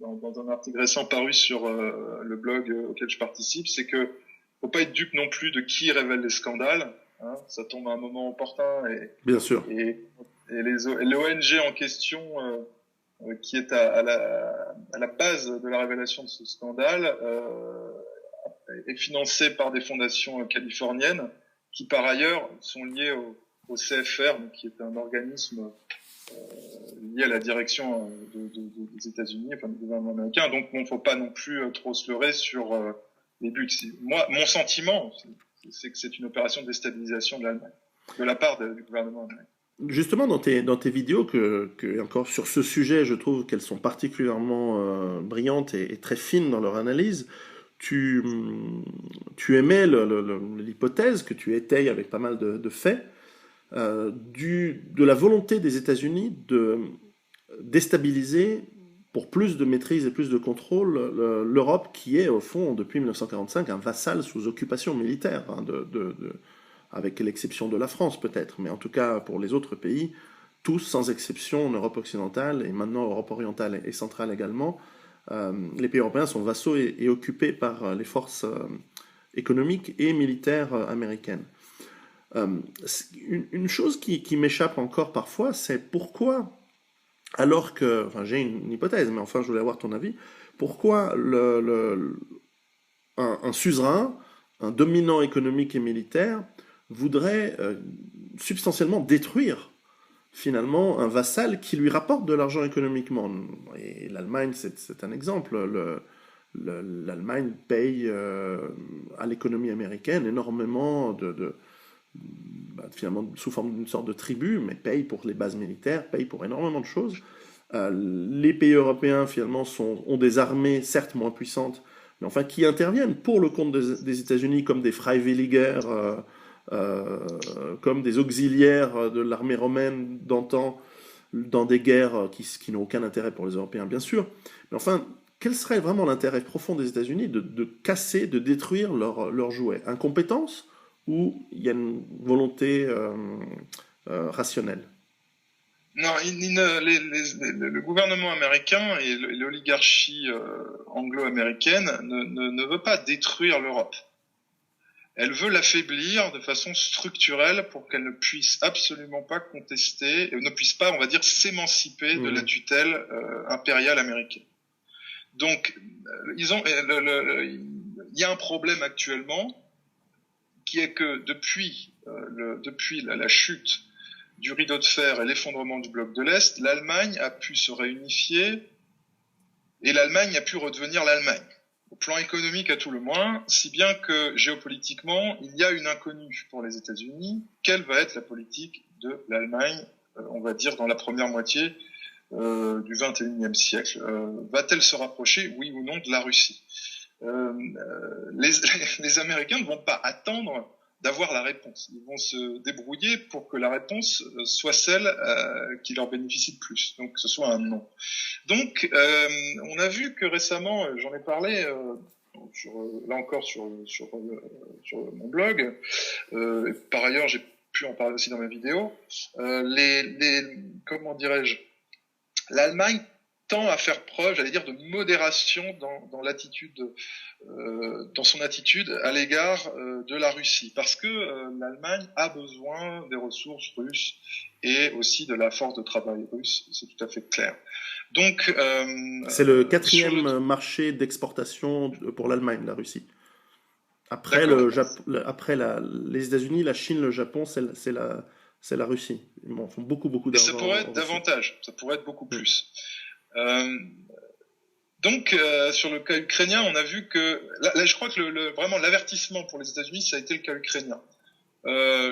dans un article récent paru sur le blog auquel je participe, c'est que faut pas être dupe non plus de qui révèle les scandales. Hein, ça tombe à un moment opportun Bien sûr. et l'ONG en question qui est à la base de la révélation de ce scandale est financée par des fondations californiennes qui par ailleurs sont liées au CFR, qui est un organisme lié à la direction des États-Unis, enfin du gouvernement américain. Donc, il ne faut pas non plus trop se leurrer sur les buts. Moi, mon sentiment, c'est que c'est une opération de déstabilisation de l'Allemagne, de la part du gouvernement américain. Justement, dans tes vidéos, encore sur ce sujet, je trouve qu'elles sont particulièrement brillantes et très fines dans leur analyse. Tu émets l'hypothèse que tu étayes avec pas mal de faits de la volonté des États-Unis de déstabiliser pour plus de maîtrise et plus de contrôle l'Europe qui est au fond depuis 1945 un vassal sous occupation militaire, hein, avec l'exception de la France peut-être, mais en tout cas pour les autres pays, tous sans exception en Europe occidentale et maintenant Europe orientale et centrale également, les pays européens sont vassaux et occupés par les forces économiques et militaires américaines. Une chose qui m'échappe encore parfois, c'est pourquoi, alors que, enfin j'ai une hypothèse, mais enfin je voulais avoir ton avis, pourquoi un suzerain, un dominant économique et militaire, voudrait substantiellement détruire finalement un vassal qui lui rapporte de l'argent économiquement. Et l'Allemagne, c'est un exemple. L'Allemagne paye à l'économie américaine énormément finalement sous forme d'une sorte de tribu, mais paye pour les bases militaires, paye pour énormément de choses. Les pays européens finalement ont des armées certes moins puissantes, mais enfin qui interviennent pour le compte des États-Unis comme des Freiwilliger, comme des auxiliaires de l'armée romaine d'antan dans des guerres qui n'ont aucun intérêt pour les Européens, bien sûr. Mais enfin, quel serait vraiment l'intérêt profond des États-Unis de casser, de détruire leurs jouets? Incompétence ou il y a une volonté rationnelle? Non, le gouvernement américain et l'oligarchie anglo-américaine ne veut pas détruire l'Europe. Elle veut l'affaiblir de façon structurelle pour qu'elle ne puisse absolument pas contester, ne puisse pas, on va dire, s'émanciper de la tutelle impériale américaine. Donc, il y a un problème actuellement qui est que depuis la chute du rideau de fer et l'effondrement du bloc de l'Est, l'Allemagne a pu se réunifier et l'Allemagne a pu redevenir l'Allemagne. Au plan économique à tout le moins, si bien que géopolitiquement, il y a une inconnue pour les États-Unis. Quelle va être la politique de l'Allemagne, on va dire, dans la première moitié du XXIe siècle? Va-t-elle se rapprocher, oui ou non, de la Russie? Les Américains ne vont pas attendre d'avoir la réponse. Ils vont se débrouiller pour que la réponse soit celle qui leur bénéficie de plus, donc que ce soit un non. Donc, on a vu que récemment, j'en ai parlé là encore sur mon blog. Par ailleurs, j'ai pu en parler aussi dans ma vidéo. Comment dirais-je, l'Allemagne tend à faire preuve, j'allais dire, de modération dans son attitude à l'égard de la Russie, parce que l'Allemagne a besoin des ressources russes et aussi de la force de travail russe, c'est tout à fait clair. Donc, c'est le quatrième marché d'exportation pour l'Allemagne, la Russie. Après les États-Unis, la Chine, le Japon, c'est la Russie. Ils font beaucoup d'argent. Et ça pourrait être davantage, ça pourrait être beaucoup plus. Donc, sur le cas ukrainien, on a vu que là je crois que vraiment l'avertissement pour les États-Unis, ça a été le cas ukrainien.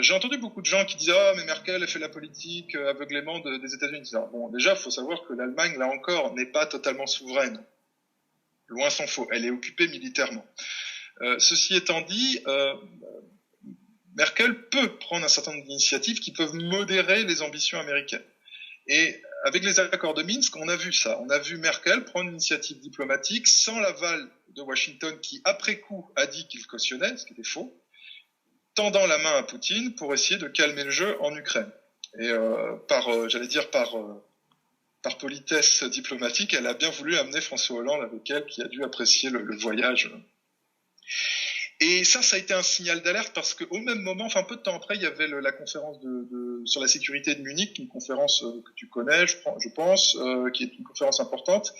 J'ai entendu beaucoup de gens qui disaient mais Merkel a fait la politique aveuglément des États-Unis. Bon, déjà, il faut savoir que l'Allemagne, là encore, n'est pas totalement souveraine. Loin s'en faut. Elle est occupée militairement. Ceci étant dit, Merkel peut prendre un certain nombre d'initiatives qui peuvent modérer les ambitions américaines. Et avec les accords de Minsk, on a vu ça. On a vu Merkel prendre une initiative diplomatique sans l'aval de Washington qui, après coup, a dit qu'il cautionnait, ce qui était faux, tendant la main à Poutine pour essayer de calmer le jeu en Ukraine. Et par politesse diplomatique, elle a bien voulu amener François Hollande avec elle, qui a dû apprécier le voyage. Et ça a été un signal d'alerte parce qu'au même moment, enfin peu de temps après, il y avait la conférence sur la sécurité de Munich, une conférence que tu connais, je pense, qui est une conférence importante.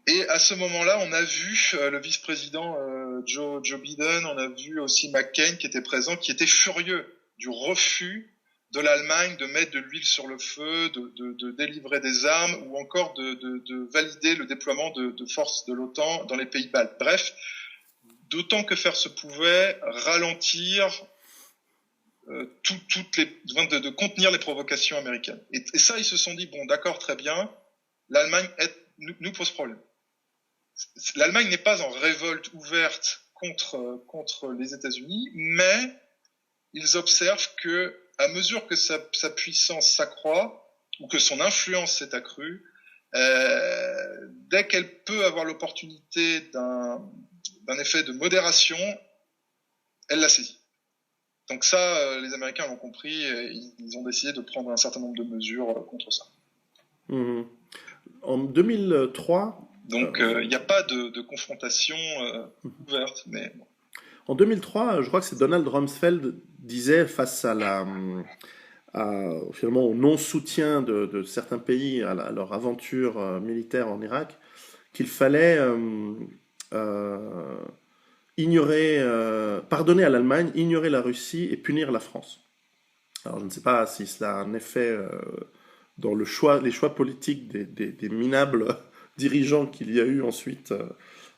Et à ce moment-là, on a vu le vice-président Joe Biden, on a vu aussi McCain qui était présent, qui était furieux du refus de l'Allemagne de mettre de l'huile sur le feu, de délivrer des armes ou encore de valider le déploiement de forces de l'OTAN dans les pays baltes. Bref, d'autant que faire se pouvait, ralentir de contenir les provocations américaines. Et ça, ils se sont dit, bon, d'accord, très bien, l'Allemagne nous pose problème. L'Allemagne n'est pas en révolte ouverte contre les États-Unis, mais ils observent que, à mesure que sa puissance s'accroît, ou que son influence s'est accrue, dès qu'elle peut avoir l'opportunité d'un effet de modération, elle l'a saisit. Donc ça, les Américains l'ont compris et ils ont décidé de prendre un certain nombre de mesures contre ça. Mmh. En 2003... Donc il n'y a pas de confrontation ouverte. Mais bon. En 2003, je crois que c'est Donald Rumsfeld disait face finalement au non-soutien de certains pays à leur aventure militaire en Irak, qu'il fallait pardonner à l'Allemagne, ignorer la Russie et punir la France. Alors je ne sais pas si cela a un effet dans les choix politiques des minables dirigeants qu'il y a eu ensuite,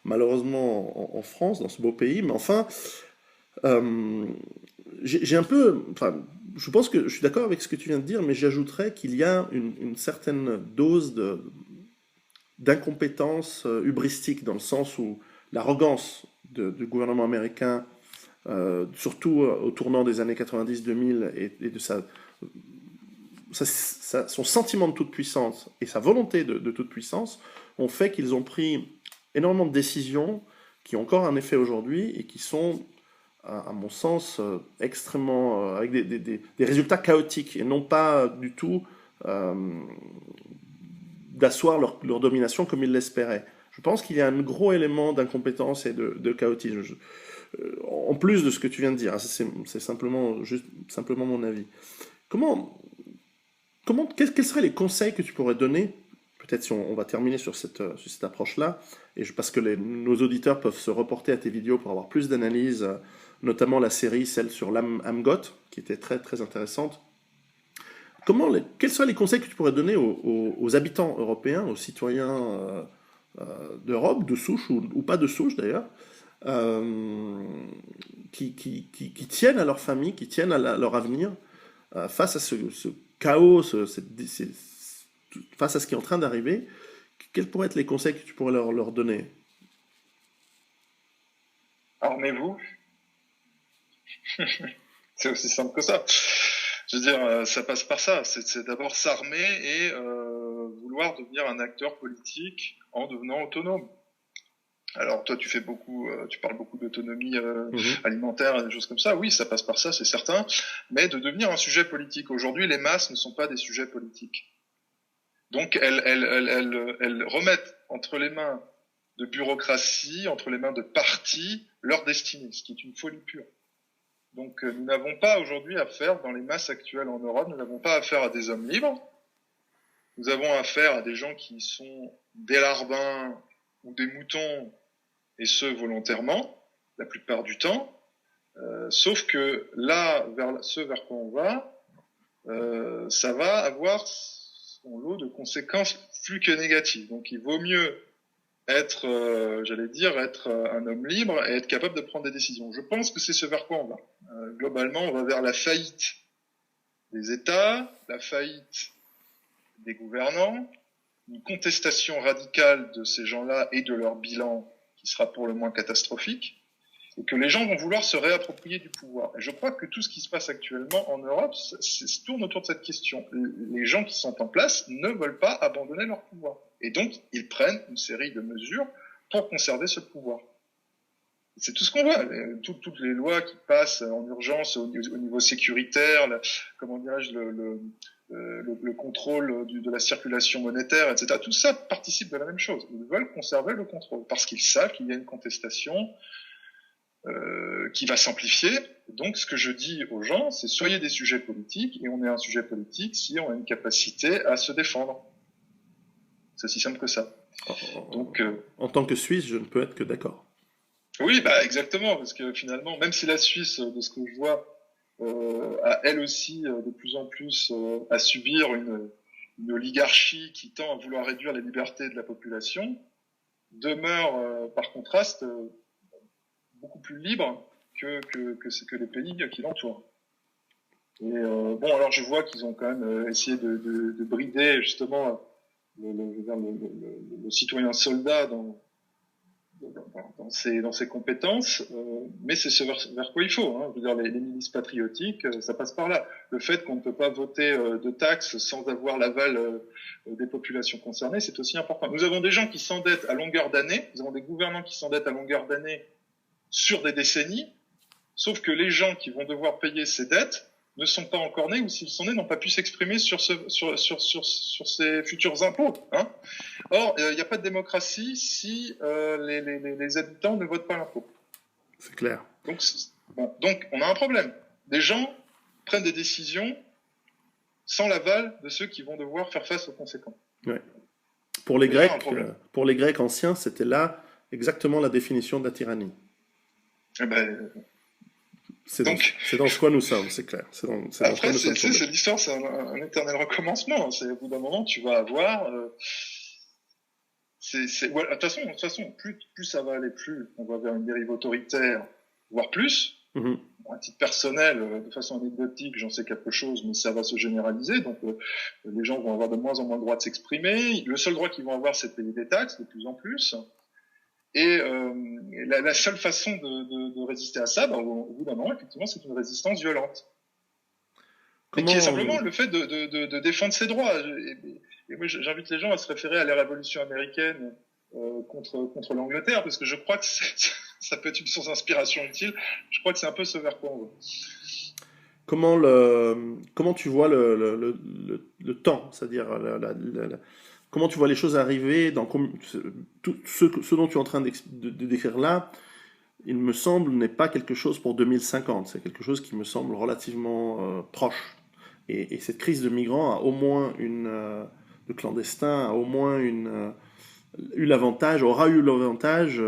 malheureusement, en France, dans ce beau pays. Mais enfin, j'ai un peu... Enfin, je pense que je suis d'accord avec ce que tu viens de dire, mais j'ajouterais qu'il y a une certaine dose d'incompétence hubristique, dans le sens où l'arrogance du gouvernement américain, surtout au tournant des années 90-2000, et de son sentiment de toute puissance et sa volonté de toute puissance ont fait qu'ils ont pris énormément de décisions qui ont encore un effet aujourd'hui et qui sont, à mon sens, extrêmement... avec des résultats chaotiques et non pas du tout d'asseoir leur domination comme ils l'espéraient. Je pense qu'il y a un gros élément d'incompétence et de chaotisme. En plus de ce que tu viens de dire, c'est simplement mon avis. Quels seraient les conseils que tu pourrais donner, peut-être si on va terminer sur cette approche-là, parce que nos auditeurs peuvent se reporter à tes vidéos pour avoir plus d'analyses, notamment la série, celle sur l'Amgot, qui était très, très intéressante. Quels seraient les conseils que tu pourrais donner aux habitants européens, aux citoyens d'Europe, de souche ou pas de souche d'ailleurs, qui tiennent à leur famille, qui tiennent à leur avenir, face à ce chaos, face à ce qui est en train d'arriver? Quels pourraient être les conseils que tu pourrais leur donner? Armez-vous. C'est aussi simple que ça. Je veux dire, ça passe par ça. C'est d'abord s'armer et vouloir devenir un acteur politique en devenant autonome. Alors toi, tu parles beaucoup d'autonomie alimentaire et des choses comme ça. Oui, ça passe par ça, c'est certain. Mais de devenir un sujet politique. Aujourd'hui, les masses ne sont pas des sujets politiques. Donc, elles remettent entre les mains de bureaucratie, entre les mains de partis, leur destinée, ce qui est une folie pure. Donc, nous n'avons pas aujourd'hui affaire, dans les masses actuelles en Europe, nous n'avons pas affaire à des hommes libres. Nous avons affaire à des gens qui sont des larbins ou des moutons, et ce volontairement, la plupart du temps. Sauf que là, vers quoi on va, ça va avoir son lot de conséquences plus que négatives. Donc il vaut mieux être un homme libre et être capable de prendre des décisions. Je pense que c'est ce vers quoi on va. Globalement, on va vers la faillite des États, la faillite des gouvernants, une contestation radicale de ces gens-là et de leur bilan qui sera pour le moins catastrophique. et que les gens vont vouloir se réapproprier du pouvoir. Et je crois que tout ce qui se passe actuellement en Europe tourne autour de cette question. Les gens qui sont en place ne veulent pas abandonner leur pouvoir. Et donc, ils prennent une série de mesures pour conserver ce pouvoir. C'est tout ce qu'on voit. Toutes les lois qui passent en urgence au niveau sécuritaire, comment dirais-je, le contrôle de la circulation monétaire, etc. Tout ça participe de la même chose. Ils veulent conserver le contrôle parce qu'ils savent qu'il y a une contestation qui va s'amplifier. Donc, ce que je dis aux gens, c'est soyez des sujets politiques, et on est un sujet politique si on a une capacité à se défendre. C'est aussi simple que ça. Donc, en tant que Suisse, je ne peux être que d'accord. Oui, bah exactement, parce que finalement, même si la Suisse, de ce que je vois, a elle aussi de plus en plus à subir une oligarchie qui tend à vouloir réduire les libertés de la population, demeure par contraste beaucoup plus libre que les pays qui l'entourent. Et bon, alors je vois qu'ils ont quand même essayé de brider justement le citoyen soldat dans ses compétences, mais c'est ce vers quoi il faut. Hein. Je veux dire, les milices patriotiques, ça passe par là. Le fait qu'on ne peut pas voter de taxes sans avoir l'aval des populations concernées, c'est aussi important. Nous avons des gens qui s'endettent à longueur d'année, nous avons des gouvernants qui s'endettent à longueur d'année sur des décennies, sauf que les gens qui vont devoir payer ces dettes ne sont pas encore nés, ou s'ils sont nés, n'ont pas pu s'exprimer sur ces futurs impôts. Hein. Or, il n'y a pas de démocratie si les habitants ne votent pas l'impôt. C'est clair. Donc, on a un problème. Des gens prennent des décisions sans l'aval de ceux qui vont devoir faire face aux conséquences. Ouais. Pour les Grecs anciens, c'était là exactement la définition de la tyrannie. Eh ben, c'est dans ce quoi nous sommes, c'est clair. Après, c'est l'histoire, c'est un éternel recommencement. Au bout d'un moment, tu vas avoir... de toute façon, plus ça va aller, plus on va vers une dérive autoritaire, voire plus. Mm-hmm. À titre personnel, de façon anecdotique, j'en sais quelque chose, mais ça va se généraliser. Donc, les gens vont avoir de moins en moins le droit de s'exprimer. Le seul droit qu'ils vont avoir, c'est de payer des taxes, de plus en plus. Et la seule façon de résister à ça, au bout d'un moment, effectivement, c'est une résistance violente. Et qui est simplement le fait de défendre ses droits. Et moi, j'invite les gens à se référer à la Révolution américaine contre l'Angleterre, parce que je crois que ça peut être une source d'inspiration utile. Je crois que c'est un peu ce vers quoi on va. Comment tu vois le temps, c'est-à-dire comment tu vois les choses arriver dans ce dont tu es en train de décrire là, il me semble, n'est pas quelque chose pour 2050. C'est quelque chose qui me semble relativement proche. Et cette crise de migrants a au moins de clandestins, a au moins aura eu l'avantage,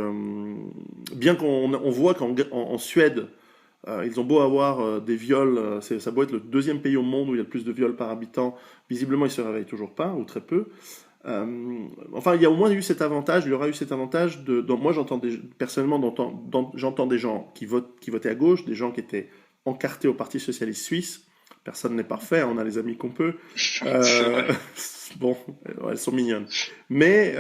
bien qu'on voit qu'en Suède, ils ont beau avoir des viols, ça a beau être le deuxième pays au monde où il y a le plus de viols par habitant, visiblement ils se réveillent toujours pas, ou très peu. Enfin, il y a au moins eu cet avantage, il y aura eu cet avantage moi personnellement, j'entends des gens qui votaient à gauche, des gens qui étaient encartés au Parti Socialiste Suisse. Personne n'est parfait, on a les amis qu'on peut. Bon, elles sont mignonnes. Mais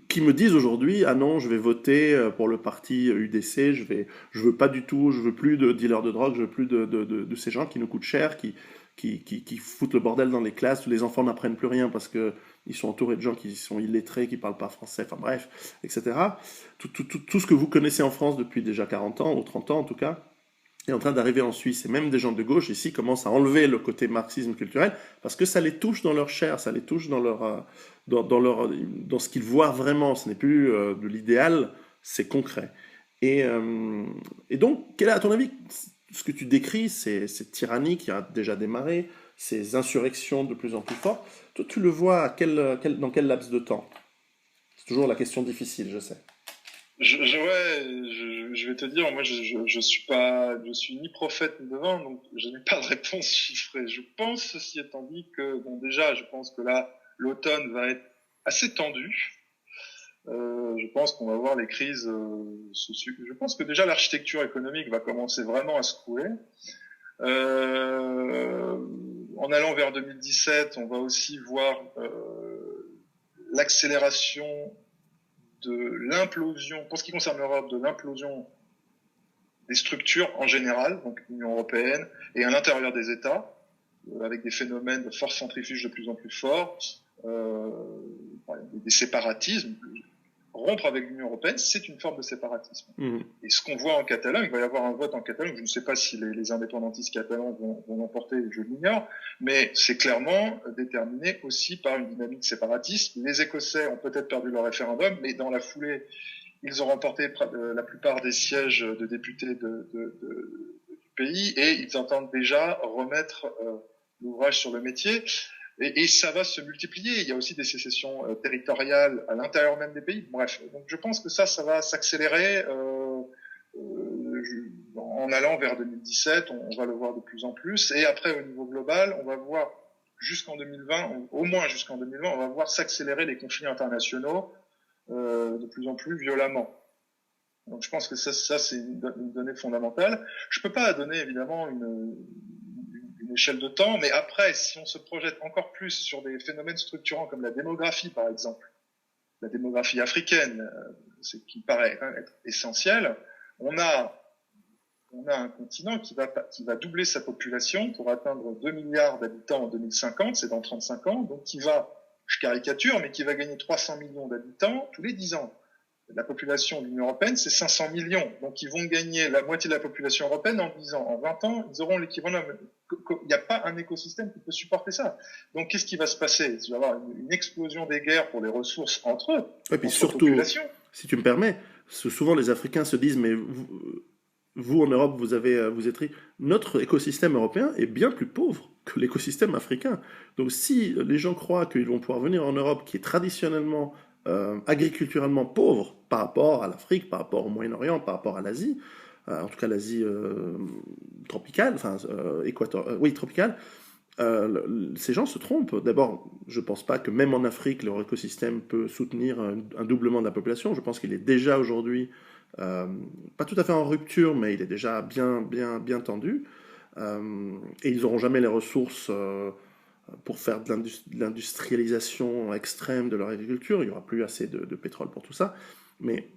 qui me disent aujourd'hui, ah non, je vais voter pour le parti UDC, je veux pas du tout, je veux plus de dealers de drogue, je veux plus de ces gens qui nous coûtent cher, qui foutent le bordel dans les classes où les enfants n'apprennent plus rien parce que ils sont entourés de gens qui sont illettrés, qui parlent pas français, enfin bref, etc. Tout ce que vous connaissez en France depuis déjà 40 ans, ou 30 ans en tout cas, est en train d'arriver en Suisse. Et même des gens de gauche ici commencent à enlever le côté marxisme culturel parce que ça les touche dans leur chair, ça les touche dans ce qu'ils voient vraiment. Ce n'est plus de l'idéal, c'est concret. Et donc, quel est à ton avis ce que tu décris, cette tyrannie qui a déjà démarré, ces insurrections de plus en plus fortes, toi tu le vois dans quel laps de temps? C'est toujours la question difficile, je sais. Je vais te dire, moi je suis ni prophète ni devin, donc je n'ai pas de réponse chiffrée. Je pense, ceci étant dit, que déjà, je pense que là, l'automne va être assez tendu. Je pense qu'on va voir les crises. Je pense que déjà l'architecture économique va commencer vraiment à secouer. En allant vers 2017, on va aussi voir l'accélération de l'implosion, pour ce qui concerne l'Europe, de l'implosion des structures en général, donc l'Union européenne, et à l'intérieur des États, avec des phénomènes de force centrifuge de plus en plus forts, des séparatismes. Rompre avec l'Union européenne, c'est une forme de séparatisme. Et ce qu'on voit en Catalogne, il va y avoir un vote en Catalogne, je ne sais pas si les indépendantistes catalans vont l'emporter, je l'ignore, mais c'est clairement déterminé aussi par une dynamique séparatiste. Les Écossais ont peut-être perdu leur référendum, mais dans la foulée, ils ont remporté la plupart des sièges de députés du pays, et ils entendent déjà remettre l'ouvrage sur le métier. Et ça va se multiplier. Il y a aussi des sécessions territoriales à l'intérieur même des pays. Bref, donc je pense que ça va s'accélérer en allant vers 2017. On va le voir de plus en plus. Et après, au niveau global, on va voir jusqu'en 2020, au moins jusqu'en 2020, on va voir s'accélérer les conflits internationaux de plus en plus violemment. Donc je pense que ça c'est une donnée fondamentale. Je peux pas donner évidemment une échelle de temps, mais après, si on se projette encore plus sur des phénomènes structurants comme la démographie, par exemple, la démographie africaine, c'est qui paraît être essentiel, on a un continent qui va doubler sa population pour atteindre 2 milliards d'habitants en 2050, c'est dans 35 ans, donc qui va, je caricature, mais qui va gagner 300 millions d'habitants tous les 10 ans. La population de l'Union européenne, c'est 500 millions. Donc, ils vont gagner la moitié de la population européenne en 10 ans. En 20 ans, ils auront l'équivalent. Il n'y a pas un écosystème qui peut supporter ça. Donc, qu'est-ce qui va se passer? Il va y avoir une explosion des guerres pour les ressources entre eux. Et puis surtout, si tu me permets, souvent les Africains se disent, mais vous en Europe, vous êtes riches. Notre écosystème européen est bien plus pauvre que l'écosystème africain. Donc, si les gens croient qu'ils vont pouvoir venir en Europe, qui est traditionnellement agriculturellement pauvre par rapport à l'Afrique, par rapport au Moyen-Orient, par rapport à l'Asie, en tout cas l'Asie tropicale, tropicale, ces gens se trompent. D'abord, je ne pense pas que même en Afrique, leur écosystème peut soutenir un doublement de la population. Je pense qu'il est déjà aujourd'hui, pas tout à fait en rupture, mais il est déjà bien tendu. Et ils n'auront jamais les ressources pour faire de l'industrialisation extrême de leur agriculture. Il n'y aura plus assez de pétrole pour tout ça. Mais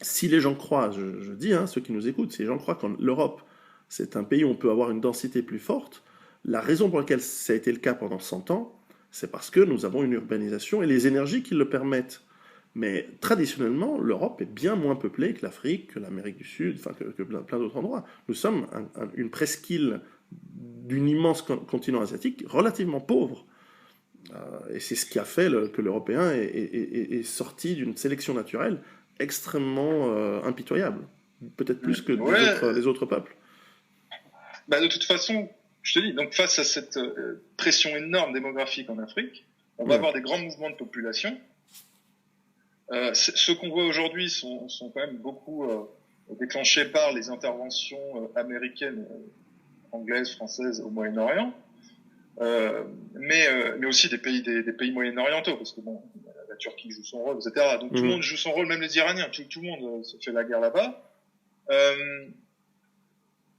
si les gens croient, je dis, ceux qui nous écoutent, si les gens croient que l'Europe, c'est un pays où on peut avoir une densité plus forte, la raison pour laquelle ça a été le cas pendant 100 ans, c'est parce que nous avons une urbanisation et les énergies qui le permettent. Mais traditionnellement, l'Europe est bien moins peuplée que l'Afrique, que l'Amérique du Sud, que plein d'autres endroits. Nous sommes une presqu'île d'un immense continent asiatique relativement pauvre. Et c'est ce qui a fait que l'Européen est sorti d'une sélection naturelle extrêmement impitoyable. Peut-être plus que les autres peuples. De toute façon, je te dis, donc face à cette pression énorme démographique en Afrique, on va avoir des grands mouvements de population. Ceux qu'on voit aujourd'hui sont quand même beaucoup déclenchés par les interventions américaines, anglaises, françaises au Moyen-Orient, mais aussi des pays moyen-orientaux, parce que bon, la Turquie joue son rôle, etc. Donc tout le monde joue son rôle, même les Iraniens, tout le monde se fait la guerre là-bas.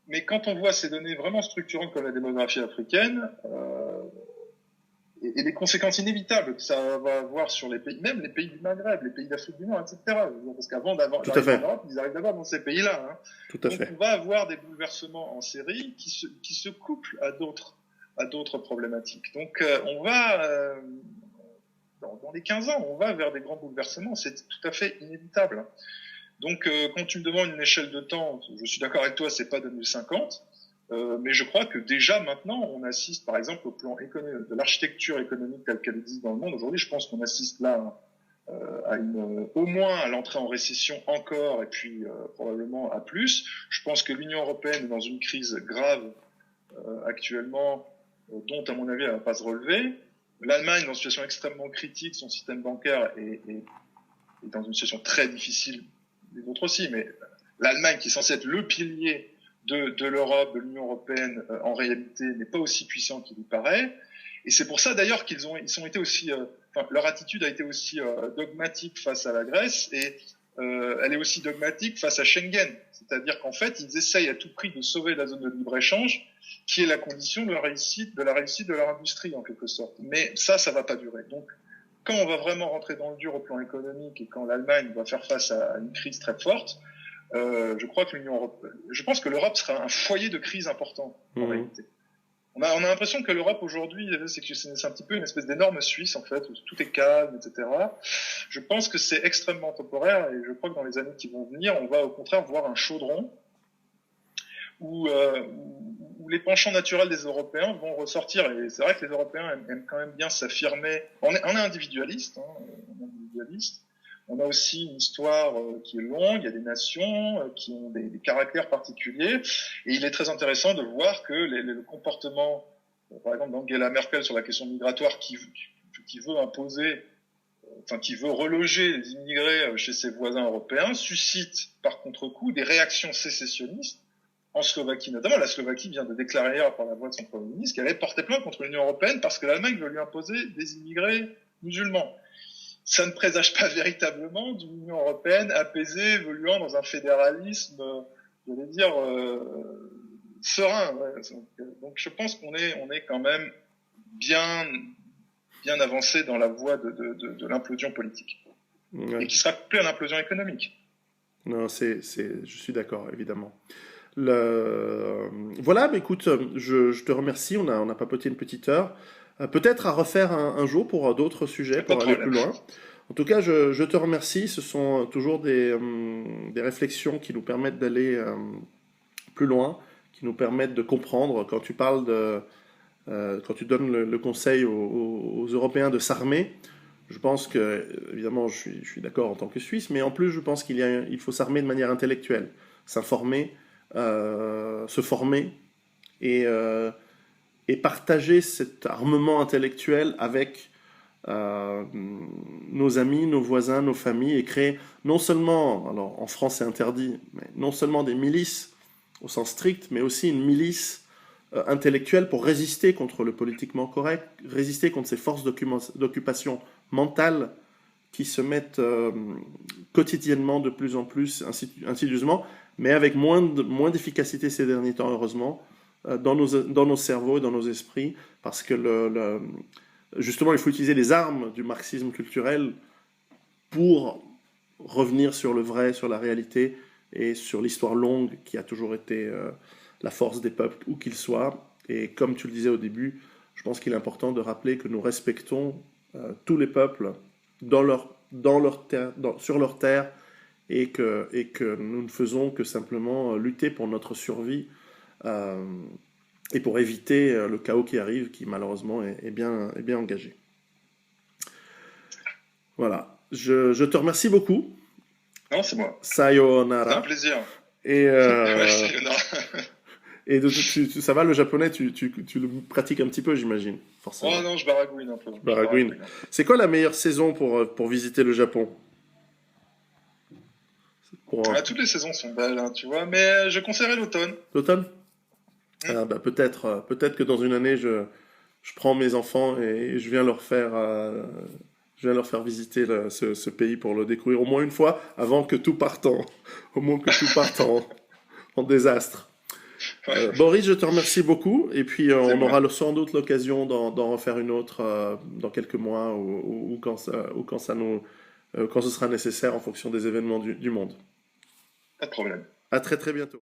Mais quand on voit ces données vraiment structurantes comme la démographie africaine, et les conséquences inévitables que ça va avoir sur les pays, même les pays du Maghreb, les pays d'Afrique du Nord, etc. Parce qu'avant d'arriver en Europe, ils arrivent d'abord dans ces pays-là. Tout à Donc fait. on va avoir des bouleversements en série qui se couplent à d'autres problématiques. Donc on va, dans les 15 ans, on va vers des grands bouleversements. C'est tout à fait inévitable. Donc quand tu me demandes une échelle de temps, je suis d'accord avec toi, c'est pas 2050. Mais je crois que déjà maintenant, on assiste, par exemple, au plan de l'architecture économique telle qu'elle existe dans le monde. Aujourd'hui, je pense qu'on assiste là au moins à l'entrée en récession encore, et puis probablement à plus. Je pense que l'Union européenne est dans une crise grave actuellement, dont, à mon avis, elle ne va pas se relever. L'Allemagne, dans une situation extrêmement critique, son système bancaire est dans une situation très difficile, les autres aussi, mais l'Allemagne, qui est censée être le pilier de l'Europe, de l'Union européenne, en réalité, n'est pas aussi puissant qu'il y paraît. Et c'est pour ça, d'ailleurs, ils ont été aussi, leur attitude a été aussi dogmatique face à la Grèce, et elle est aussi dogmatique face à Schengen. C'est-à-dire qu'en fait, ils essayent à tout prix de sauver la zone de libre-échange, qui est la condition de la réussite de leur industrie, en quelque sorte. Mais ça va pas durer. Donc, quand on va vraiment rentrer dans le dur au plan économique et quand l'Allemagne va faire face à une crise très forte, je pense que l'Europe sera un foyer de crise important en réalité. On a l'impression que l'Europe aujourd'hui, c'est un petit peu une espèce d'énorme Suisse en fait, où tout est calme, etc. Je pense que c'est extrêmement temporaire et je crois que dans les années qui vont venir, on va au contraire voir un chaudron où les penchants naturels des Européens vont ressortir. Et c'est vrai que les Européens aiment quand même bien s'affirmer. On est individualiste, On a aussi une histoire qui est longue, il y a des nations qui ont des caractères particuliers, et il est très intéressant de voir que le comportement, par exemple d'Angela Merkel sur la question migratoire, qui veut imposer, qui veut reloger les immigrés chez ses voisins européens, suscite par contre-coup des réactions sécessionnistes en Slovaquie notamment. La Slovaquie vient de déclarer hier par la voix de son Premier ministre qu'elle avait porté plainte contre l'Union européenne parce que l'Allemagne veut lui imposer des immigrés musulmans. Ça ne présage pas véritablement d'une Union européenne apaisée, évoluant dans un fédéralisme, serein. Ouais. Donc je pense qu'on est quand même bien avancé dans la voie de l'implosion politique. Ouais. Et qui sera couplée à l'implosion économique. Non, je suis d'accord, évidemment. Voilà, mais écoute, je te remercie, on a papoté une petite heure. Peut-être à refaire un jour pour d'autres sujets, pour aller plus loin. En tout cas, je te remercie. Ce sont toujours des réflexions qui nous permettent d'aller plus loin, qui nous permettent de comprendre. Quand tu parles quand tu donnes le conseil aux Européens de s'armer, je pense que, évidemment, je suis d'accord en tant que Suisse, mais en plus, je pense qu'il faut s'armer de manière intellectuelle, s'informer, se former et partager cet armement intellectuel avec nos amis, nos voisins, nos familles, et créer non seulement, alors en France c'est interdit, mais non seulement des milices au sens strict, mais aussi une milice intellectuelle pour résister contre le politiquement correct, résister contre ces forces d'occupation mentale qui se mettent quotidiennement de plus en plus insidieusement, mais avec moins d'efficacité ces derniers temps, heureusement, dans nos cerveaux et dans nos esprits, parce que justement, il faut utiliser les armes du marxisme culturel pour revenir sur le vrai, sur la réalité et sur l'histoire longue qui a toujours été la force des peuples, où qu'ils soient. Et comme tu le disais au début, je pense qu'il est important de rappeler que nous respectons tous les peuples sur leur terre et que nous ne faisons que simplement lutter pour notre survie et pour éviter le chaos qui arrive, qui malheureusement est bien engagé. Voilà. Je te remercie beaucoup. Non, c'est moi. Sayonara. C'est un plaisir. Et, ouais, sayonara. Et ça va, le japonais, tu le pratiques un petit peu, j'imagine, forcément. Oh non, je baragouine un peu. Baragouine. C'est quoi la meilleure saison pour visiter le Japon? Toutes les saisons sont belles, hein, tu vois, mais je conseillerais l'automne. L'automne? Peut-être que dans une année, je prends mes enfants et je viens leur faire visiter ce pays pour le découvrir au moins une fois avant que tout parte en désastre. Ouais. Boris, je te remercie beaucoup et puis on aura sans doute l'occasion d'en refaire une autre dans quelques mois ou quand ce sera nécessaire en fonction des événements du monde. Pas de problème. À très très bientôt.